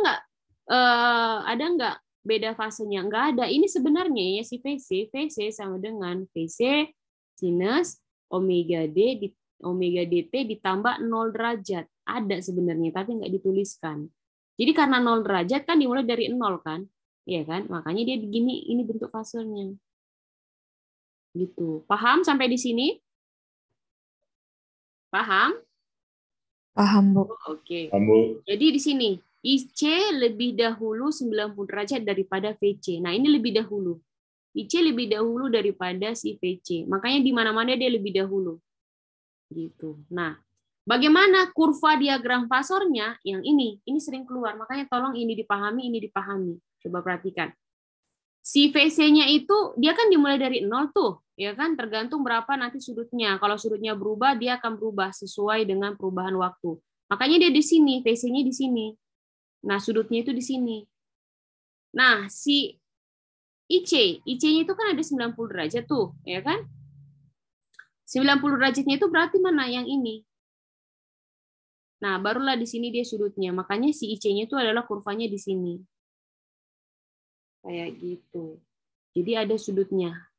nggak beda fasenya? Nggak ada. Ini sebenarnya ya si VC sama dengan VC sinus omega dt ditambah 0 derajat. Ada sebenarnya, tapi nggak dituliskan. Jadi karena 0 derajat kan dimulai dari 0 kan? Iya kan? Makanya dia begini, ini bentuk fasenya. Gitu. Paham sampai di sini? Paham?
Paham, Bu.
Oke.
Paham, Bu.
Jadi di sini IC lebih dahulu 90 derajat daripada VC. Nah, ini lebih dahulu. IC lebih dahulu daripada si VC. Makanya di mana-mana dia lebih dahulu. Gitu. Nah, bagaimana kurva diagram fasornya? Yang ini sering keluar. Makanya tolong ini dipahami, ini dipahami. Coba perhatikan. Si VC-nya itu dia kan dimulai dari 0 tuh, ya kan? Tergantung berapa nanti sudutnya. Kalau sudutnya berubah, dia akan berubah sesuai dengan perubahan waktu. Makanya dia di sini, VC-nya di sini. Nah, sudutnya itu di sini. Nah, si IC-nya itu kan ada 90 derajat tuh, ya kan? 90 derajatnya itu berarti mana yang ini? Nah, barulah di sini dia sudutnya. Makanya si IC-nya itu adalah kurvanya di sini. Kayak gitu. Jadi ada sudutnya.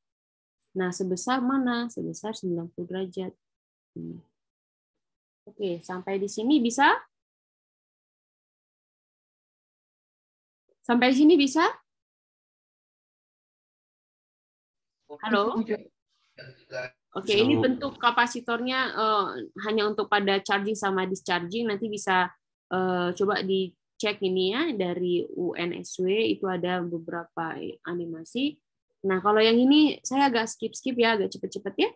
Nah, sebesar mana? Sebesar 90 derajat. Oke, sampai di sini bisa? Sampai di sini bisa? Halo? Oke, ini bentuk kapasitornya hanya untuk pada charging sama discharging. Nanti bisa coba dicek ini ya, dari UNSW itu ada beberapa animasi. Nah, kalau yang ini saya agak skip ya, agak cepet-cepet ya.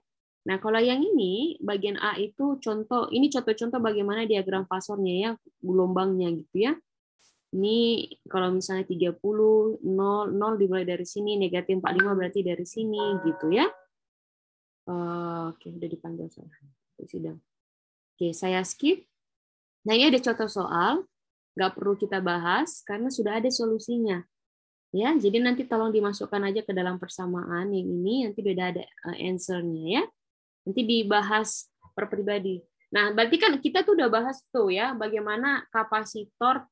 Nah, kalau yang ini bagian A itu contoh, ini contoh-contoh bagaimana diagram fasornya ya, gelombangnya gitu ya. Ini kalau misalnya 30, 0 dimulai dari sini, negatif 45 berarti dari sini gitu ya. Oke, udah dipanggil soal sidang. Oke, saya skip. Nah, ini ada contoh soal, nggak perlu kita bahas karena sudah ada solusinya. Ya, jadi nanti tolong dimasukkan aja ke dalam persamaan yang ini, nanti beda ada answer-nya ya. Nanti dibahas per pribadi. Nah, berarti kan kita tuh udah bahas tuh ya, bagaimana kapasitor,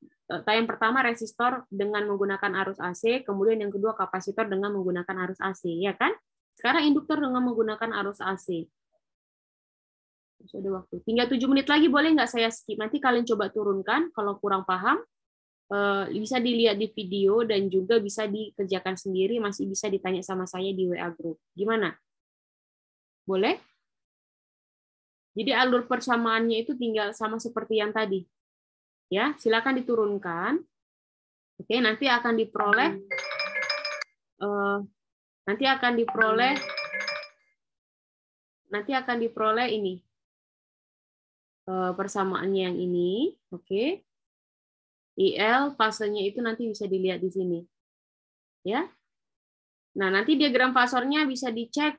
yang pertama resistor dengan menggunakan arus AC, kemudian yang kedua kapasitor dengan menggunakan arus AC, ya kan? Sekarang induktor dengan menggunakan arus AC. Sudah waktu. Tinggal 7 menit lagi, boleh nggak saya skip? Nanti kalian coba turunkan, kalau kurang paham, bisa dilihat di video dan juga bisa dikerjakan sendiri, masih bisa ditanya sama saya di WA Group. Gimana? Boleh? Jadi alur persamaannya itu tinggal sama seperti yang tadi. Ya, silakan diturunkan. Oke, nanti akan diperoleh ini persamaannya yang ini. Oke. IL fasenya itu nanti bisa dilihat di sini. Ya. Nah, nanti diagram fasornya bisa dicek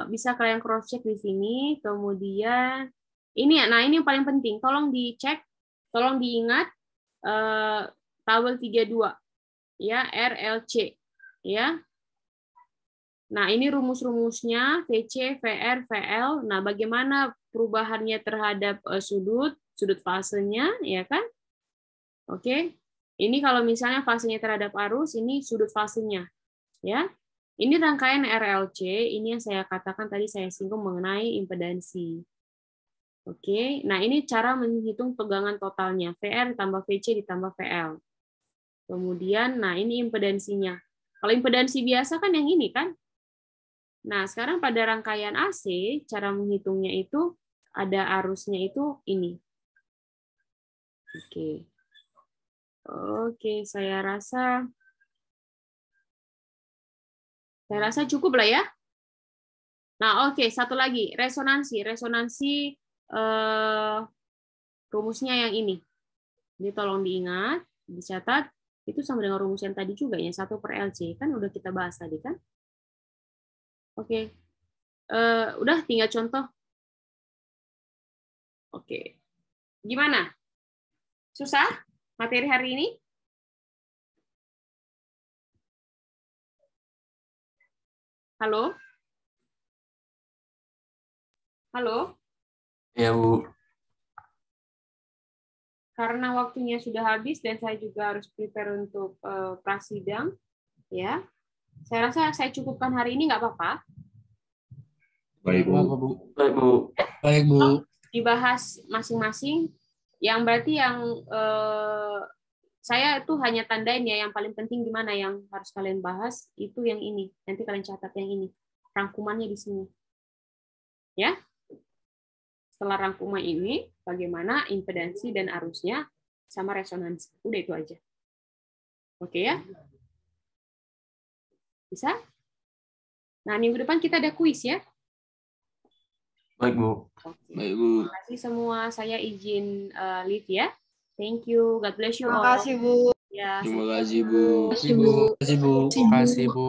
bisa kalian cross check di sini. Kemudian ini ya, nah ini yang paling penting. Tolong dicek, tolong diingat tabel 32 ya, RLC ya. Nah, ini rumus-rumusnya VC, VR, VL. Nah, bagaimana perubahannya terhadap sudut fasenya ya kan? Oke. Ini kalau misalnya fasenya terhadap arus, ini sudut fasenya ya. Ini rangkaian RLC, ini yang saya katakan tadi saya singgung mengenai impedansi. Oke, nah ini cara menghitung tegangan totalnya, VR ditambah VC ditambah VL. Kemudian, nah ini impedansinya. Kalau impedansi biasa kan yang ini kan? Nah, sekarang pada rangkaian AC, cara menghitungnya itu ada arusnya itu ini. Oke. Oke, saya rasa cukup lah ya. Nah, oke, satu lagi, resonansi. Resonansi rumusnya yang ini. Jadi tolong diingat, dicatat, itu sama dengan rumus yang tadi juga, yang 1/LC. Kan udah kita bahas tadi kan? Oke. Udah tinggal contoh. Oke. Gimana? Susah materi hari ini? Halo? Halo?
Ya, Bu.
Karena waktunya sudah habis dan saya juga harus prepare untuk prasidang, ya. Saya rasa saya cukupkan hari ini, nggak apa-apa.
Baik, Bu.
Baik, Bu.
Baik, Bu.
Dibahas masing-masing. Yang berarti yang saya tuh hanya tandain ya, yang paling penting gimana yang harus kalian bahas, itu yang ini. Nanti kalian catat yang ini. Rangkumannya di sini. Ya. Setelah rangkuman ini, bagaimana impedansi dan arusnya sama resonansi. Udah itu aja. Oke ya? Bisa? Nah, minggu depan kita ada kuis ya.
Baik, Bu.
Oke.
Baik, Bu.
Terima kasih semua. Saya izin leave ya. Thank you. God bless you all.
Terima kasih, Bu.
Ya.
Terima kasih, Bu.
Terima kasih, Bu.
Terima kasih, Bu.